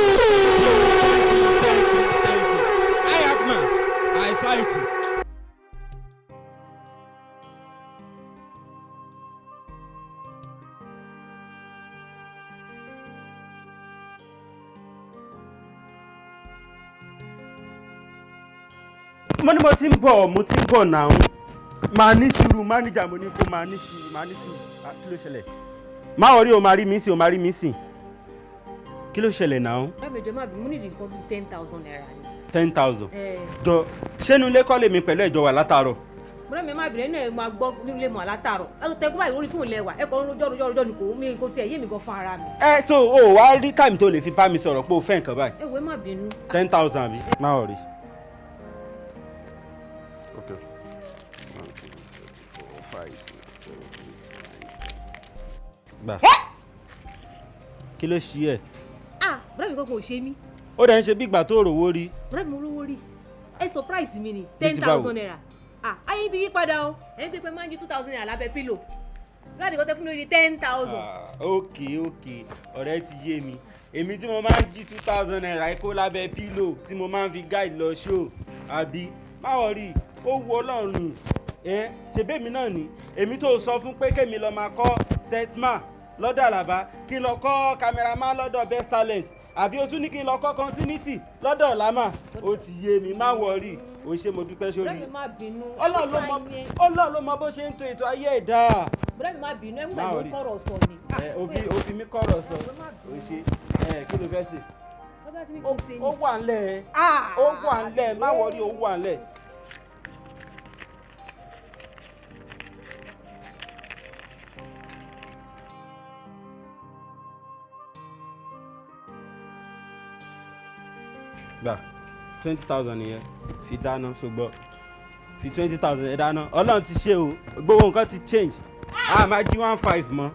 Society. Mo ní mo ti ń bọ̀ náà. Máa ní sùúrù, manager mo ní kó máa ní sùúrù. Kí ló ṣẹlẹ̀? Má wọrí o máa rí mi sìn, Kí ló ṣẹlẹ̀ náà? Báwo jẹ́ máa bí mo ní nǹkan bí 10,000 naira ni. 10,000. Jọ ṣé inú ilé kọ́ lèmi pẹ̀lú ẹ̀jọ̀ wà látàárọ̀? Mo rẹ́ mi máa bìrẹ̀ inú ẹ̀ máa gbọ́ nínú ilé mọ̀ látàárọ̀. Tẹ́gbọ́n báyìí lórí fóònù lẹ́wà ẹ̀kọ́ rojọ́ ni kò tiẹ̀ yé mi gan fún ara mi. So o wá rí time tó lè fi bá mi sọ̀rọ̀ pé o fẹ́ nǹkan báyìí. Ẹ wo ẹ má bínú. 10,000 àbí? Má wọrí. Okay. 1, 2, 3, 4, 5, 6, 7, 8, 9. Gbà. Kí ló ṣí ẹ? Bọ́dọ̀ mi kankan ò ṣe mí. Ó dẹ̀ ń ṣe bí ìgbà tó rówó rí. Bọ́dọ̀ mi rówó rí. Ẹ surprise mi ni 10,000 naira. Ayé ti yí padà o. Ẹni tó pẹ́ máa ń jí 2,000 naira lábẹ́ pílò. Láti kọ́ tẹ́ fún lórí 10,000. Okay. Ọ̀rẹ́ ti yé mi. Èmi tí mo máa ń jí 2,000 naira kó lábẹ́ pílò tí mo máa ń fi guide lọ show. Àbí má wọrí, ó wu Ọlọ́run ni. Ṣe bẹ́ẹ̀ mi náà ni. Èmi tó sọ fún pé kémi lọ máa kọ́ setman lọ́dọ̀ Àlàbá kí n lọ kọ́ cameraman lọ́dọ̀ best talent. àbí o tún ní kí n lọ kọ́ continuity lọ́dọ̀ ọ̀làmà ó ti yé mi má wọrí o ṣe mo dúpẹ́ sórí. bùrẹ́mi má bínú. Ọlọ́run ló mọ bó ṣe ń to ètò ayé ẹ̀dá. bùrẹ́mi má bínú ẹ̀ ń gbà yóò kọ̀rọ̀ sọ ni. o fi mí kọ̀rọ̀ sọ o ṣe kí ló fẹ́ ṣe. ó wà ńlẹ̀ ó wà ńlẹ̀ má wọrí ó wà ńlẹ̀. gbà 20,000 nìyẹn fi dáná ṣùgbọ́n fi 20,000 ẹ̀ dáná ọlọ́run ti ṣe o gbogbo nǹkan ti change a máa jí 15 mọ́.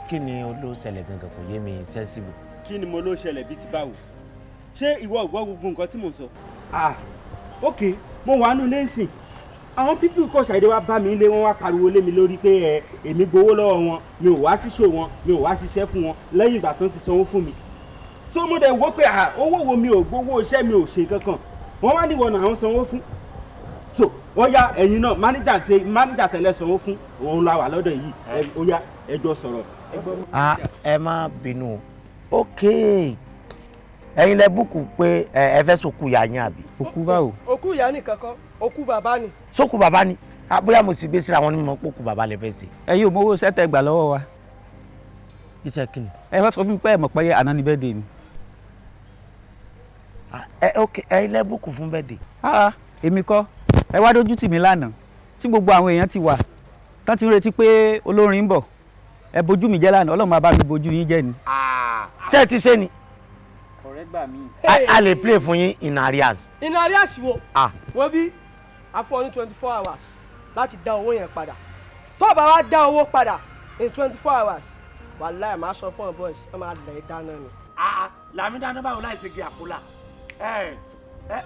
kí ni ó ló ṣẹlẹ̀ gangan kò yé mi sensible. kí ni mo ló ṣẹlẹ̀ bíi ti báwo ṣé ìwọ gbọ́ gbogbo nǹkan tí mò ń sọ. ok mo wà nù lẹ́sìn àwọn pípì kọ́ ṣàdé wá bá mi lé wọn wá pariwo lé mi lórí pé èmi gbowó lọ́wọ́ wọn mi ò wá sí show wọn mi ò wá ṣiṣẹ́ fún wọn lẹ́yìn ìgbà tó ti sanwó fún mi. tó mo dẹ̀ wò pé owó wo mi ò gbowó iṣẹ́ mi ò ṣe kankan wọ́n wá níwọ̀n náà àwọn sanwó fún. so ó yá ẹ̀yin náà máníjà tẹ́lẹ̀ sanwó fún òun la wà lọ́dọ̀ yìí ó yá ẹjọ́ sọ̀rọ̀. ẹ má bínú ok ẹ̀yin lẹ búkù pé ẹ fẹ́ sòkú ìyá yín àbí. òkú báwo. òkú ìyá nìkan kọ́ òkú bàbá ni. sókú bàbá ni bóyá mo sì gbé síra wọn ní mọ̀ pé òkú bàbá lè fẹ́ sí. ẹ̀yin ò mówó sẹ́tẹ̀ gbà lọ́wọ́ wa. iṣẹ́ kí ni. ẹ wá sọ fún mi pé ẹ mọ̀ pé àná ni bẹ́ẹ̀dẹ̀ ni. ok ẹ̀yin lẹ búkù fún bẹ́ẹ̀dẹ̀. èmi kọ́ ẹ wá dójú tì mí lánàá tí gbogbo àwọn èèyàn ti wà tán ti retí pé olórin ń bọ̀ ẹ bojú mi jẹ́ lánàá ọlọ́run máa bá mi bojú yín jẹ́ ni. ṣé ẹ ti ṣe ni. ọ̀rẹ́ gbà mí. a lè play fún yín in arrears. in arrears wo. wọ́n bí a fún ọ ní 24 hours láti dá owó yẹn padà tó o bá wá dá owó padà in 24 hours wàláhì máa sọ fún ọ boys ẹ máa lẹ̀ dáná ni. làmì dáná báwo láì ṣe gé àpòlà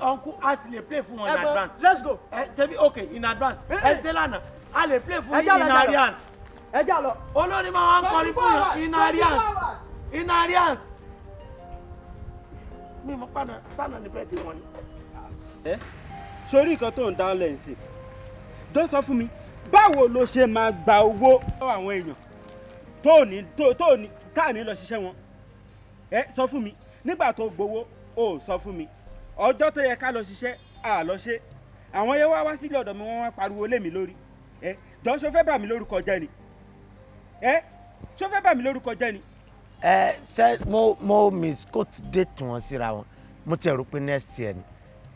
uncle a sì lè play fún wọn in advance. let's go. ṣebí okay in advance ṣe lánàá a lè play fún yín in arrears. ẹ já lọ. olórí máa wá ń kọrin fún yàn in arrears in arrears. mi mọ padà sànà ní bẹ́ẹ̀ tí wọ́n ní. sórí nǹkan tó ń dá lẹ́yìn sí tó sọ fún mi báwo ló ṣe máa gba owó lọ́wọ́ àwọn èèyàn tó ní tá à ní lọ ṣiṣẹ́ wọn sọ fún mi nígbà tó gbowó ó sọ fún mi ọjọ́ tó yẹ ká lọ ṣiṣẹ́ à lọ ṣe àwọn yẹn wá sílé ọ̀dọ̀ mi wọ́n wá pariwo lé mi lórí jọ ṣó fẹ́ bà mí lórúkọ jẹ́ ni ṣó fẹ́ bà mí lórúkọ jẹ́ ni. ṣe mo misquote date wọn síra wọn mo tiẹ̀ rò pé next year ni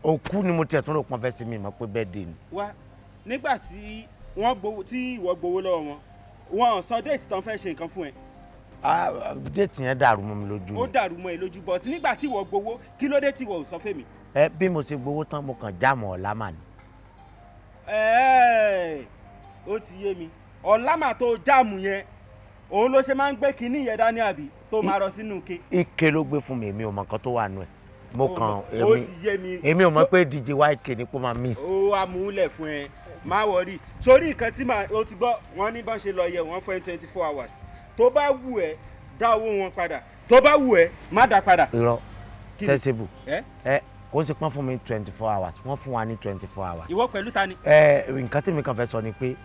òkú ni mo tiẹ̀ tún rò pọ́n fẹ́ sí mi mọ̀ pé birthday ni. wá nígbà tí ìwọ gbowó lọ́wọ́ wọn sọ déètì tán fẹ́ ṣe nǹkan fún ẹ. déètì yẹn dàrú mọ́ mi lójú ni. ó dàrú mọ́ ẹ lójú but nígbà tí ìwọ gbowó kí ló dé tí ìwọ ò sọ fẹ́mi. bí mo ṣe gbowó tán mo kàn jáàmù ọ̀làmà ni. ó ti yé mi ọ̀làmà tó jáàmù yẹn òun ló ṣe máa ń gbé kinní yẹn dání àbí tó máa rọ sínú ike. ike ló gbé fún mi èmi ò mọ nǹkan tó wà nù ẹ mo kàn èmi ò mọ pé DJ YK ni kó máa miss. ó wá múlẹ̀ fún ẹ má wọrí sórí nǹkan tí o ti gbọ́ wọ́n ní bọ́n ṣe lọ yẹ wọ́n fún ẹ 24 hours tó bá wù ẹ́ dá owó wọn padà tó bá wù ẹ́ má dá padà. irọ́ sensible kò sí pọ́n fún mi 24 hours wọ́n fún wa ní 24 hours. ìwọ pẹ̀lú ta ni. nǹkan tí mi kàn fẹ́ sọ ni pé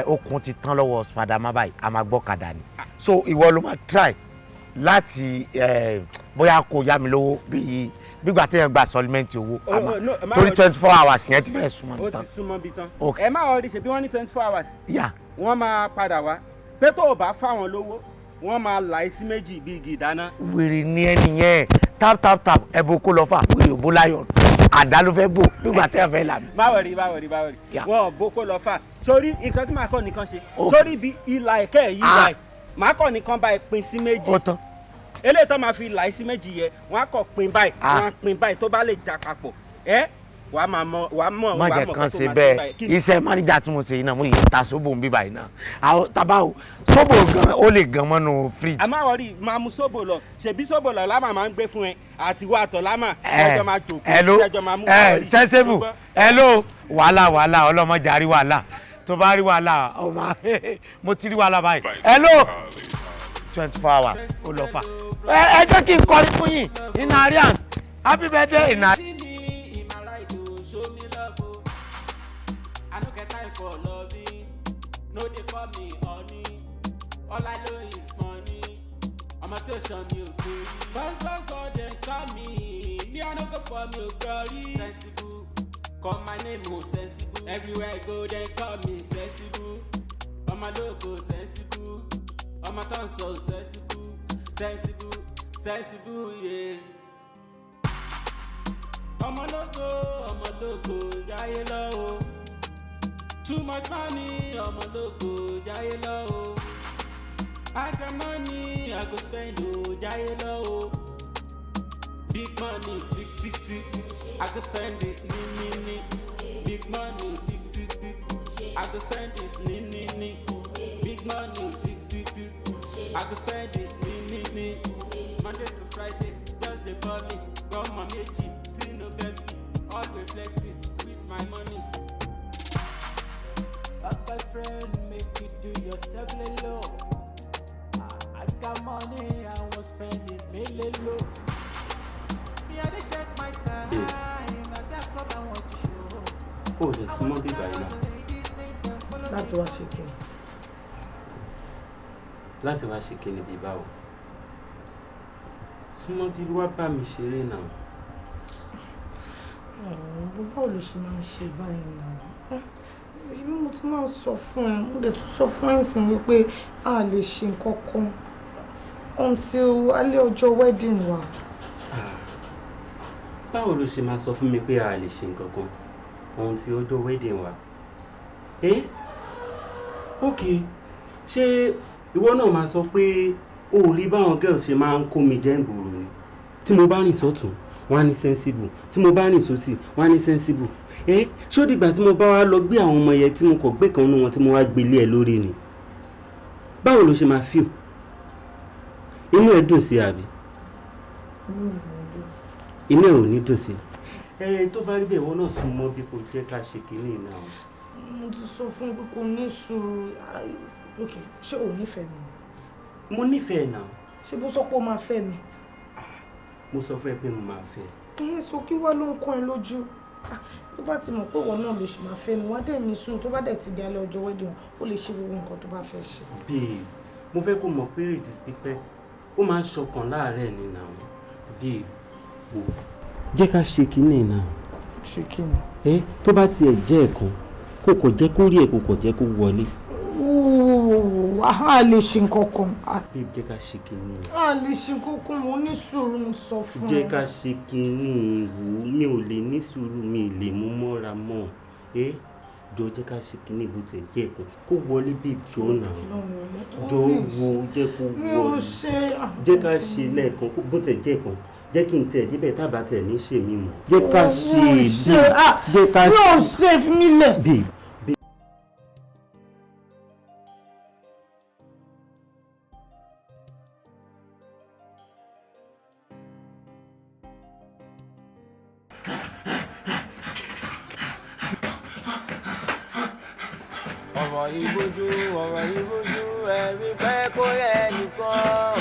okun ti tán lọ́wọ́ spadama báyìí a máa gbọ́ kadà ni so ìwọ ló máa try láti bóyá kó yá mi lówó bíi gbígbà téèyàn gba sọlímẹ́ǹtì owó torí 24 hours yẹn ti fẹ́ súnmọ́ bí tán. ó ti súnmọ́ bí tán ẹ má wọrí ṣe bí wọ́n ní 24 hours. yà wọ́n máa padà wá pé tó o bá fáwọn lówó wọ́n máa là í sí méjì bíi igi ìdáná. wèrè ni ẹni yẹn tap ẹbùn kó lọ fà wèrè òbó láyọ̀ àdá ló fẹ́ bò nígbà téèyàn fẹ́ là mí. má wọrí wọn ò bó kó lọ fà sórí nǹkan tí màá kọ́ nìkan ṣe sórí bí ìlà ẹ̀kẹ́ yìí wáyé màá kọ́ nìkan bá ẹ pín sí méjì. ó tán eléyìí tó máa fi là í sí méjì yẹ wọn á kọ pín báyìí wọn á pín báyìí tó bá lè jà papọ̀ wàá mọ̀ má jẹ́ kàn ṣe bẹ́ẹ̀ iṣẹ́ máníjà tí mo ṣe yìí náà mo lè ta sóbò ń bí báyìí náà àwọn tabawo sóbò gan ó lè gan mọ́nú fíríjì. àmọ́ àwọ̀rí máa mú sóbò lọ ṣèbí sóbò lọ lámà máa ń gbé fún ẹ àti wà tọ́lámà ẹjọ́ máa jòkó ẹjọ́ máa mú ẹ sẹ́sẹ́bù hello wàhálà ọlọ́mọdé àrí wàhálà tó bá rí wàhálà ọmọ mo ti rí wàhálà báyìí hello 24 hours ó lọ fà ẹ jẹ́ kí n kọrin fún yín in arians happy birthday in arians. No, they call me honey. All I know is money. I'm a tuition you, baby. Buzz, they call me. Me, I don't go for me, glory. Sensible. Call my name, oh, sensible. Everywhere I go, they call me sensible. I'm a logo, sensible. I'm a tongue so sensible. Sensible, yeah. I'm a logo, yeah, you know. Too much money, I'm a loco, jaya low. I got money, I go spend, oh, jaya low. Big money, tick, tick, tick. I go spend it, ni. Big money, tick, tick, tick. I go spend it, ni. Big money, tick, tick, tick. I go spend it, ni. Monday to Friday, just the call me. Got my mechi, see no Betty. Always flexing with my money. My friend, make you do yourself low. I got money, I won't spend it, really low. Me, I just check my time. I got club I want to show. Oh, there's more big by now. Láti wá ṣe kí ni. Láti wá ṣe kí ni bí báwo? Súnmọ́ bí wá bá mi ṣeré náà. Báwo ló ṣe máa ń ṣe báyìí náà? Bí mo ti máa ń sọ fún ẹ, mo dẹ̀ tún sọ fún ẹ ǹsìn wípé a lè ṣe nǹkan kan until alẹ́ ọjọ́ wedding wa. Báwo ló ṣe máa sọ fún mi pé a lè ṣe nǹkan kan until ọjọ́ wedding wa? Ok, ṣé ìwọ náà máa sọ pé o ò rí báwọn girls ṣe máa ń kó mi jẹ́ ìgboro ni? Tí mo bá rìn sọ́tún, wọ́n á ní sensible. Tí mo bá rìn sósì, wọ́n á ní sensible. Ṣé ó dìgbà tí mo bá wá lọ gbé àwọn ọmọ yẹn tí mo kọ̀ gbé kan nínú wọn tí mo wá gbélé ẹ lórí ni? Báwo ló ṣe máa feel? Inú ẹ dùn sí àbí? Inú ẹ ò ní dùn sí. Tó bá rí bẹ́ẹ̀ wọ́n náà sún mọ́ bí kò jẹ́ ká ṣe kínní náà. Mo ti sọ fún pé kò ní sùúrù. Ok, ṣé o nífẹ̀ẹ́ mi? Mo nífẹ̀ẹ́ náà. Ṣé bó sọ pé o máa fẹ́ mi? Mo sọ fún ẹ pé mo máa fẹ́. So kí wá ló ń kọ́ ẹ lójú? Tó bá ti mọ̀ pé ìwọ náà lè ṣe máa fẹ́ mi, wá dẹ̀ ní sùúrù tó bá dẹ̀ ti di alẹ́ ọjọ́ wedding ó lè ṣe gbogbo nǹkan tó bá fẹ́ ṣe. Babe, mo fẹ́ kó mọ̀ pé ìrètí pípẹ́ ó máa ń ṣọkàn láàárẹ̀ ni náà. Babe, wò jẹ́ ká ṣe kínní náà. Ṣe kínní? Tó bá tiẹ̀ jẹ́ ẹ̀kan kò kò jẹ́ kó rí ẹ̀ kò kò jẹ́ kó wọlé. A lè ṣe nǹkan kan. Babe, jẹ́ ká ṣe kínní. A lè ṣe nǹkan kan, mo ní sùúrù ń sọ fún ẹ. Jẹ́ ká ṣe kínní wò mi ò lè ní sùúrù mi lè mú mọ́ra mọ́. Jọ jẹ́ ká ṣe kínní bó tẹ̀ jẹ́ ẹ̀kan kó wọlé bí jọ náà. Jọ wo jẹ́ kó wọlé. Jẹ́ ká ṣe lẹ́ẹ̀kan bó tẹ̀ jẹ́ ẹ̀kan. Jẹ́ kí n tẹ̀ débẹ̀ tábà tẹ̀ ní ṣe mí mọ̀. Jẹ́ ká ṣe bí. Jẹ́ ká ṣe. Yóò ṣe fi mí lẹ̀. Bí. ọ̀rọ̀ ìbójú ẹ̀rí pẹ́ kó yẹ nìkan.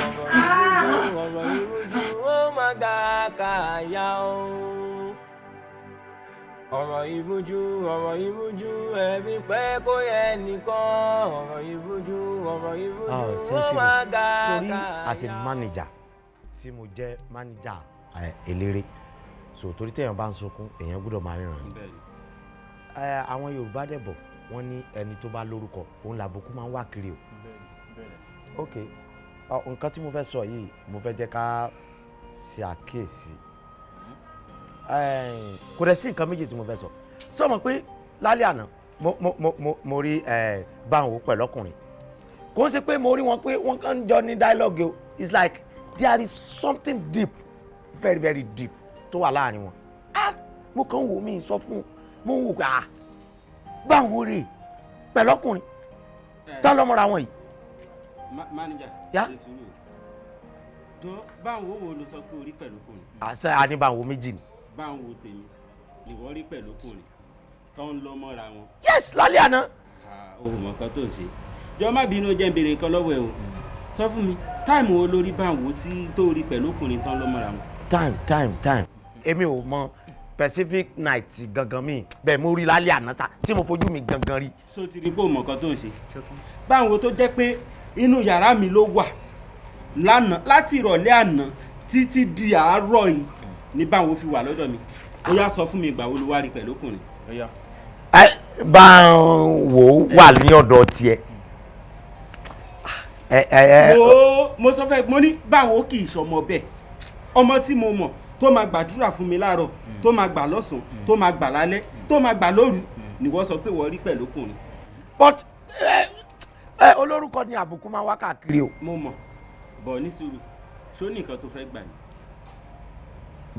ọ̀rọ̀ ìbójú ó máa ga káyà o. ọ̀rọ̀ ìbójú ẹ̀rí pẹ́ kó yẹ nìkan. ọ̀rọ̀ ìbójú ó máa ga káyà. As a manager tí mo jẹ́ manager eléré so torí téèyàn bá ń sunkún èèyàn gbọ́dọ̀ máa ríran. Àwọn Yorùbá dẹ̀ bọ̀ wọ́n ní ẹni tó bá lórúkọ òun làbùkù máa ń wá kiri o. Ok, nǹkan tí mo fẹ́ sọ yìí mo fẹ́ jẹ́ ká ṣe àkíyèsí. Kò dẹ̀ sí nǹkan méjì tí mo fẹ́ sọ. Sọ mọ̀ pé lálẹ́ àná mo rí báwo pẹ̀lú ọkùnrin. Kò ń ṣe pé mo rí wọn pé wọ́n kàn ń jọ ní dialogue o. It's like there is something deep, very very deep tó wà láàrin wọn. Mo kàn ń wò mí sọ fún mo ń wò pé báwo rè pẹ̀lú ọkùnrin tán lọ́mọ́ra wọn yìí. Manager, Yeah? jọ báwo wo ló sọ pé o rí pẹ̀lú ọkùnrin. àṣẹ àníbàwò méjì ni. báwo tèmi ni wọ́n rí pẹ̀lú ọkùnrin tó ń lọ mọ́ra wọn. yes lálẹ́ àná. o mọ̀ nǹkan tó ń ṣe jọ má bínú jẹ́ ń béèrè nǹkan lọ́wọ́ ẹ o sọ fún mi táìmù wo lórí báwo tí tó rí pẹ̀lú ọkùnrin tó ń lọ mọ́ra wọn. time èmi ò mọ Pacific night gangan mi bẹ́ẹ̀ mo rí lálẹ́ àná sá tí mo fojú mi gangan rí. so ti rí pé o mọ̀ nǹkan tó ń ṣe báwo tó jẹ́ pé inú yàrá mi ló wà lánàá láti ìrọ̀lẹ́ àná títí di àárọ̀ yìí ní báwo fi wà lọ́dọ̀ mi ó yá sọ fún mi ìgbà wo ló wá rí pẹ̀lú ọkùnrin. báwo wà ní ọ̀dọ̀ tiẹ̀. mo sọ fẹ́ mo ní báwo kì í ṣọmọ bẹ́ẹ̀ ọmọ tí mo mọ̀ tó máa gbàdúrà fún mi láàárọ̀ tó máa gbà lọ́sàn-án tó máa gbà lálẹ́ tó máa gbà lóru ni wọ́n sọ pé wọ́n rí pẹ̀lú ọkùnrin. but olórúkọ ni àbùkù máa wá káàkiri o. mo mọ̀ bọ̀ ní sùúrù ṣó ní nǹkan tó fẹ́ gbà ni.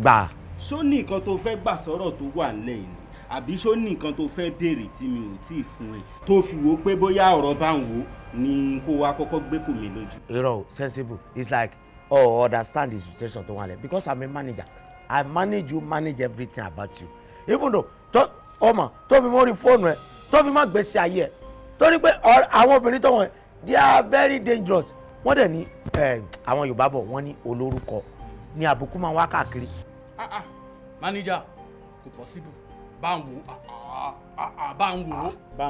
gbà. ṣó ní nǹkan tó fẹ́ gbà sọ̀rọ̀ tó wà nílẹ̀ yìí àbí ṣó ní nǹkan tó fẹ́ béèrè tí mi ò tí ì fún ẹ tó fi wo pé bóyá ọ̀rọ̀ bá ń wò ni kó wá kọ́kọ́ gbé kò mí lójú. irọ́ sensible it's like understand the situation tó wà lẹ̀ because I'm a manager I manage everything about you even though ọmọ tó fi mọ́ rí fóònù ẹ tó fi má gbèsè ayé ẹ torí pé àwọn obìnrin tó wọ̀n they are very dangerous wọ́n dẹ̀ ní àwọn Yorùbá bọ̀ wọ́n ní olórúkọ ní àbùkù máa wá káàkiri. manager kò possible bá ń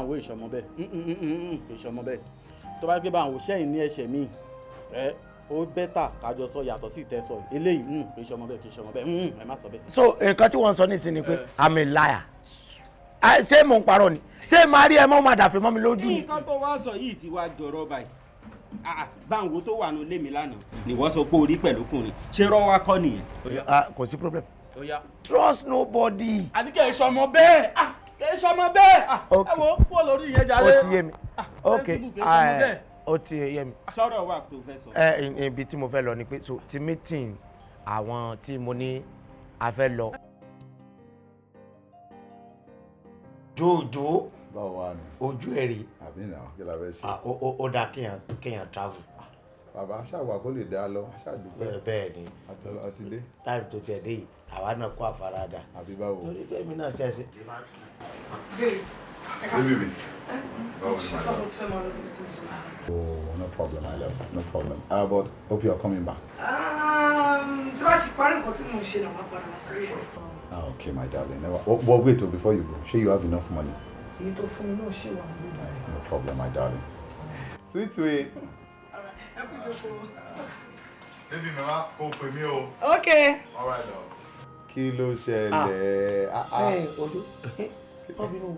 wo ìṣọmọ bẹ́ẹ̀ ìṣọmọ bẹ́ẹ̀ tó bá gbé bá ń wo sẹ́yìn ní ẹ̀ṣẹ̀ míì ó bẹ́tà kájọ sọ yàtọ̀ sí ìtẹ́sọ̀ eléyìí kì í ṣọmọ bẹ́ẹ̀ ẹ má sọ bẹ́ẹ̀. so nǹkan tí wọ́n sọ nísìnyí ni pé I'm a liar ṣé mò ń parọ́ ni ṣé màá rí ẹ mọ́ máa dàfẹ́ mọ́ mi lójú ni. nǹkan tó wá sọ yìí ti wá jọrọ báyìí báwo tó wà nù lémi lánàá ni wọ́n sọ pé orí pẹ̀lú ọkùnrin ṣé rọ́wá kọ́ nìyẹn. kò sí problem. trust nobody. àti kì í ṣọmọ bẹ́ẹ̀ kì í ṣọmọ bẹ́ẹ̀ ẹ wo kó lórí ìyẹn jáde. ó ti yé mi ok ó ti yé mi. sọ̀rọ̀ wà tó fẹ́ sọ. ibi tí mo fẹ́ lọ ni pé so ti meeting àwọn tí mo ní a fẹ́ lọ. jòjò báwo wà ní. ojú ẹ̀ rí. àbí nà kí la fẹ́ ṣe. ó dáa kéèyàn travel. bàbá aṣáwà kó lè dá lọ aṣáàdúpẹ́. bẹ́ẹ̀ ni àti dé. táìmù tó tiẹ̀ dé yìí àwa náà kó àfaradà. àbí báwo. torí pé mi náà tẹ̀ sí. bébì mi. báwo ni màá lọ. Oh, no problem, my love. No problem. But hope you are coming back. Tí wàá ṣe parí nǹkan tí mo ṣe náà máa padà wá sí ṣe. Okay, my darling. But wait till before you go. Sure you have enough money. Èyí tó fún mi náà ṣe wà ní báyìí. No problem, my darling. Sweet. Ẹ kú jókòó. Baby, mama, kò pè mí o. Okay. All right, love. Kí ló ṣẹlẹ̀? Odó, wọ́n bínú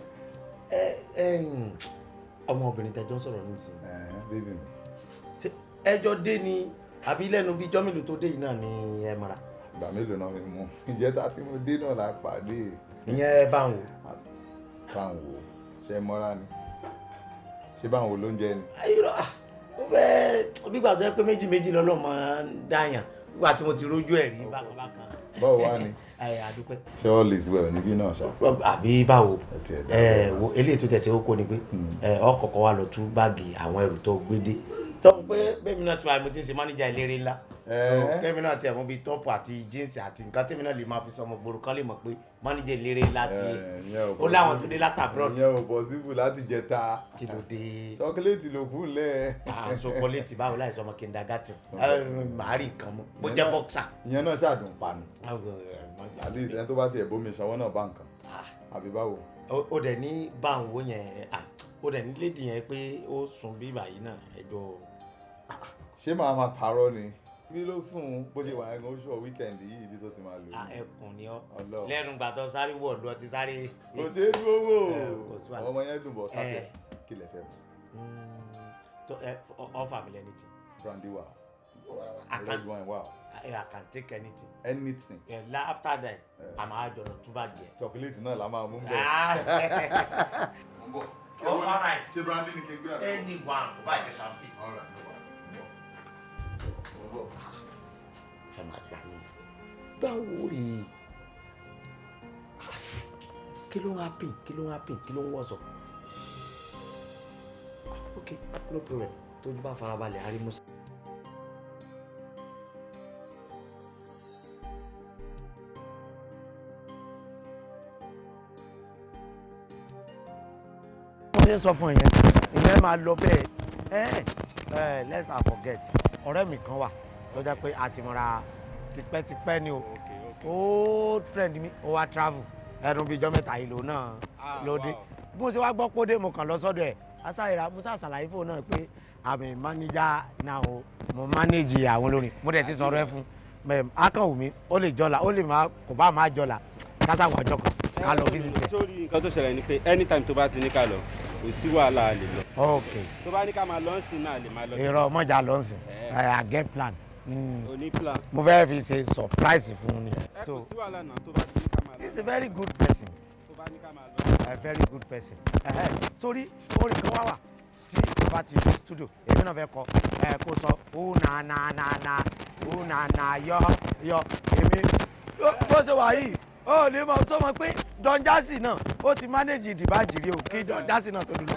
ọmọbìnrin tẹjọ́ sọ̀rọ̀ nísìnyí. Bébì mi. Ẹjọ́ dé ni àbí lẹ́nu bíi jọ́ mélòó tó dé yìí náà ni ẹ mara. Ìgbà mélòó náà fi mú? Ìjẹta tí mo dé náà la pàdé. Ìyẹn bá ń wò. Bá ń wò. Ṣé mọ́ra ni? Ṣé bá ń wò ló ń jẹ ni? Irọ́ ó fẹ́ bí gbàgbọ́ pé méjì lọ́lọ́ máa ń dáyàn nígbà tí mo ti rójú ẹ̀ rí bákan. Báwo wá ni? Àdúpẹ́. Ṣé all is well níbí náà ṣá? Àbí báwo wo eléyìí tó tẹ̀sí ó kó ni pé ọkọ̀ọ̀kọ̀ wa lọ tú báàgì àwọn ẹrù tó gbé dé sọ pé bẹ́ẹ̀ mi náà ti wà mo ti ń ṣe mánéjà eléré ńlá kẹ́mi náà ti ẹ̀ mú bíi tọ́pù àti jíǹsì àti nǹkan tẹ́mi náà lè máa fi sọmọ gbòòrò kan lè mọ̀ pé mánéjà eléré ńlá ti ó láwọn tó dé látàbúrò. ìyẹn ò possible láti jẹta. kí ló dé. chocolate ló kú lẹ̀. chocolate báwo láì sọmọ kindergarten màá rí nǹkan mọ́ bó jẹ́ boxer. ìyẹn náà ṣàdùn panu at least ẹni tó bá tiẹ̀ bómi ṣanwó náà bá nǹkan àbí báwo. ó dẹ̀ ní báwo yẹn ó dẹ̀ ní lédi yẹn pé ó sùn bí báyìí náà ẹjọ́. ṣé màá máa parọ́ ni bí ló sùn bó ṣe wà yẹn gan oṣù wíkẹ̀ndì yìí ibi tó ti máa lò. ẹkùn ni ọ lẹ́nu gbàtọ sáré wọọdù ọtí sáré. kò ṣe é dúró wò ọmọ yẹn dùn bọ̀ sáfẹ́ kí lè fẹ́ mu. offer me anything. brandy wa red wine wa. I can take anything. Anything. After that àmà àjọ̀nà tún bá jẹ. chocolate náà la máa mú bẹ́ẹ̀. all right. ṣé brandy ni kí n gbé àná. anyone kò bá jẹ champagne. all right no worry. ẹ máa gbà mí báwo rí kí ló ń happen kí ló ń wọ̀sọ̀. ok no problem tó bá farabalẹ̀ arímúsí. ṣe ń sọ fún ìyẹn ìyẹn máa lọ bẹ́ẹ̀ let's not forget ọ̀rẹ́ mi kan wà tó jẹ́ pé a ti mọ̀ra tipẹ́tipẹ́ ni o old friend mi ó wá travel ẹnu bíi ijọ́ mẹ́ta ìlú náà lóde bí mo ṣe wá gbọ́ pódé mo kàn lọ sọ́dọ̀ ẹ̀ asáyẹ̀rà mo ṣàṣàlàyé fóun náà pé àmì manager náà o mo manage àwọn olórin mo dẹ̀ ti sọ̀rọ̀ ẹ fún akànwò mi ó lè jọlá ó lè má kò bá má jọlá kásá wà jọkàn ká lọ visit ẹ. sórí nǹkan tó ṣẹlẹ̀ ni pé anytime tó bá ti ní ká lọ kò sí wàhálà lè lọ. ok tó bá ní ká máa lọ́nsìn náà lè máa lọ. èrò mọ́jà lọ́nsìn I get plan. Oní plan. mo fẹ́ fi ṣe surprise fún un ni. kò sí wàhálà náà tó bá ti ní ká máa lọ. he is a very good person. tó bá ní ká máa lọ. a very good person. sórí orin kan wá wà tí o bá ti fi studio èmi náà fẹ́ kọ kó sọ ó na yọ èmi bó ṣe wà yìí ó lè mọ sọmọ pé Don Jazzy náà ó ti manage ìdìbàjìrì o kí Don Jazzy náà tó dùn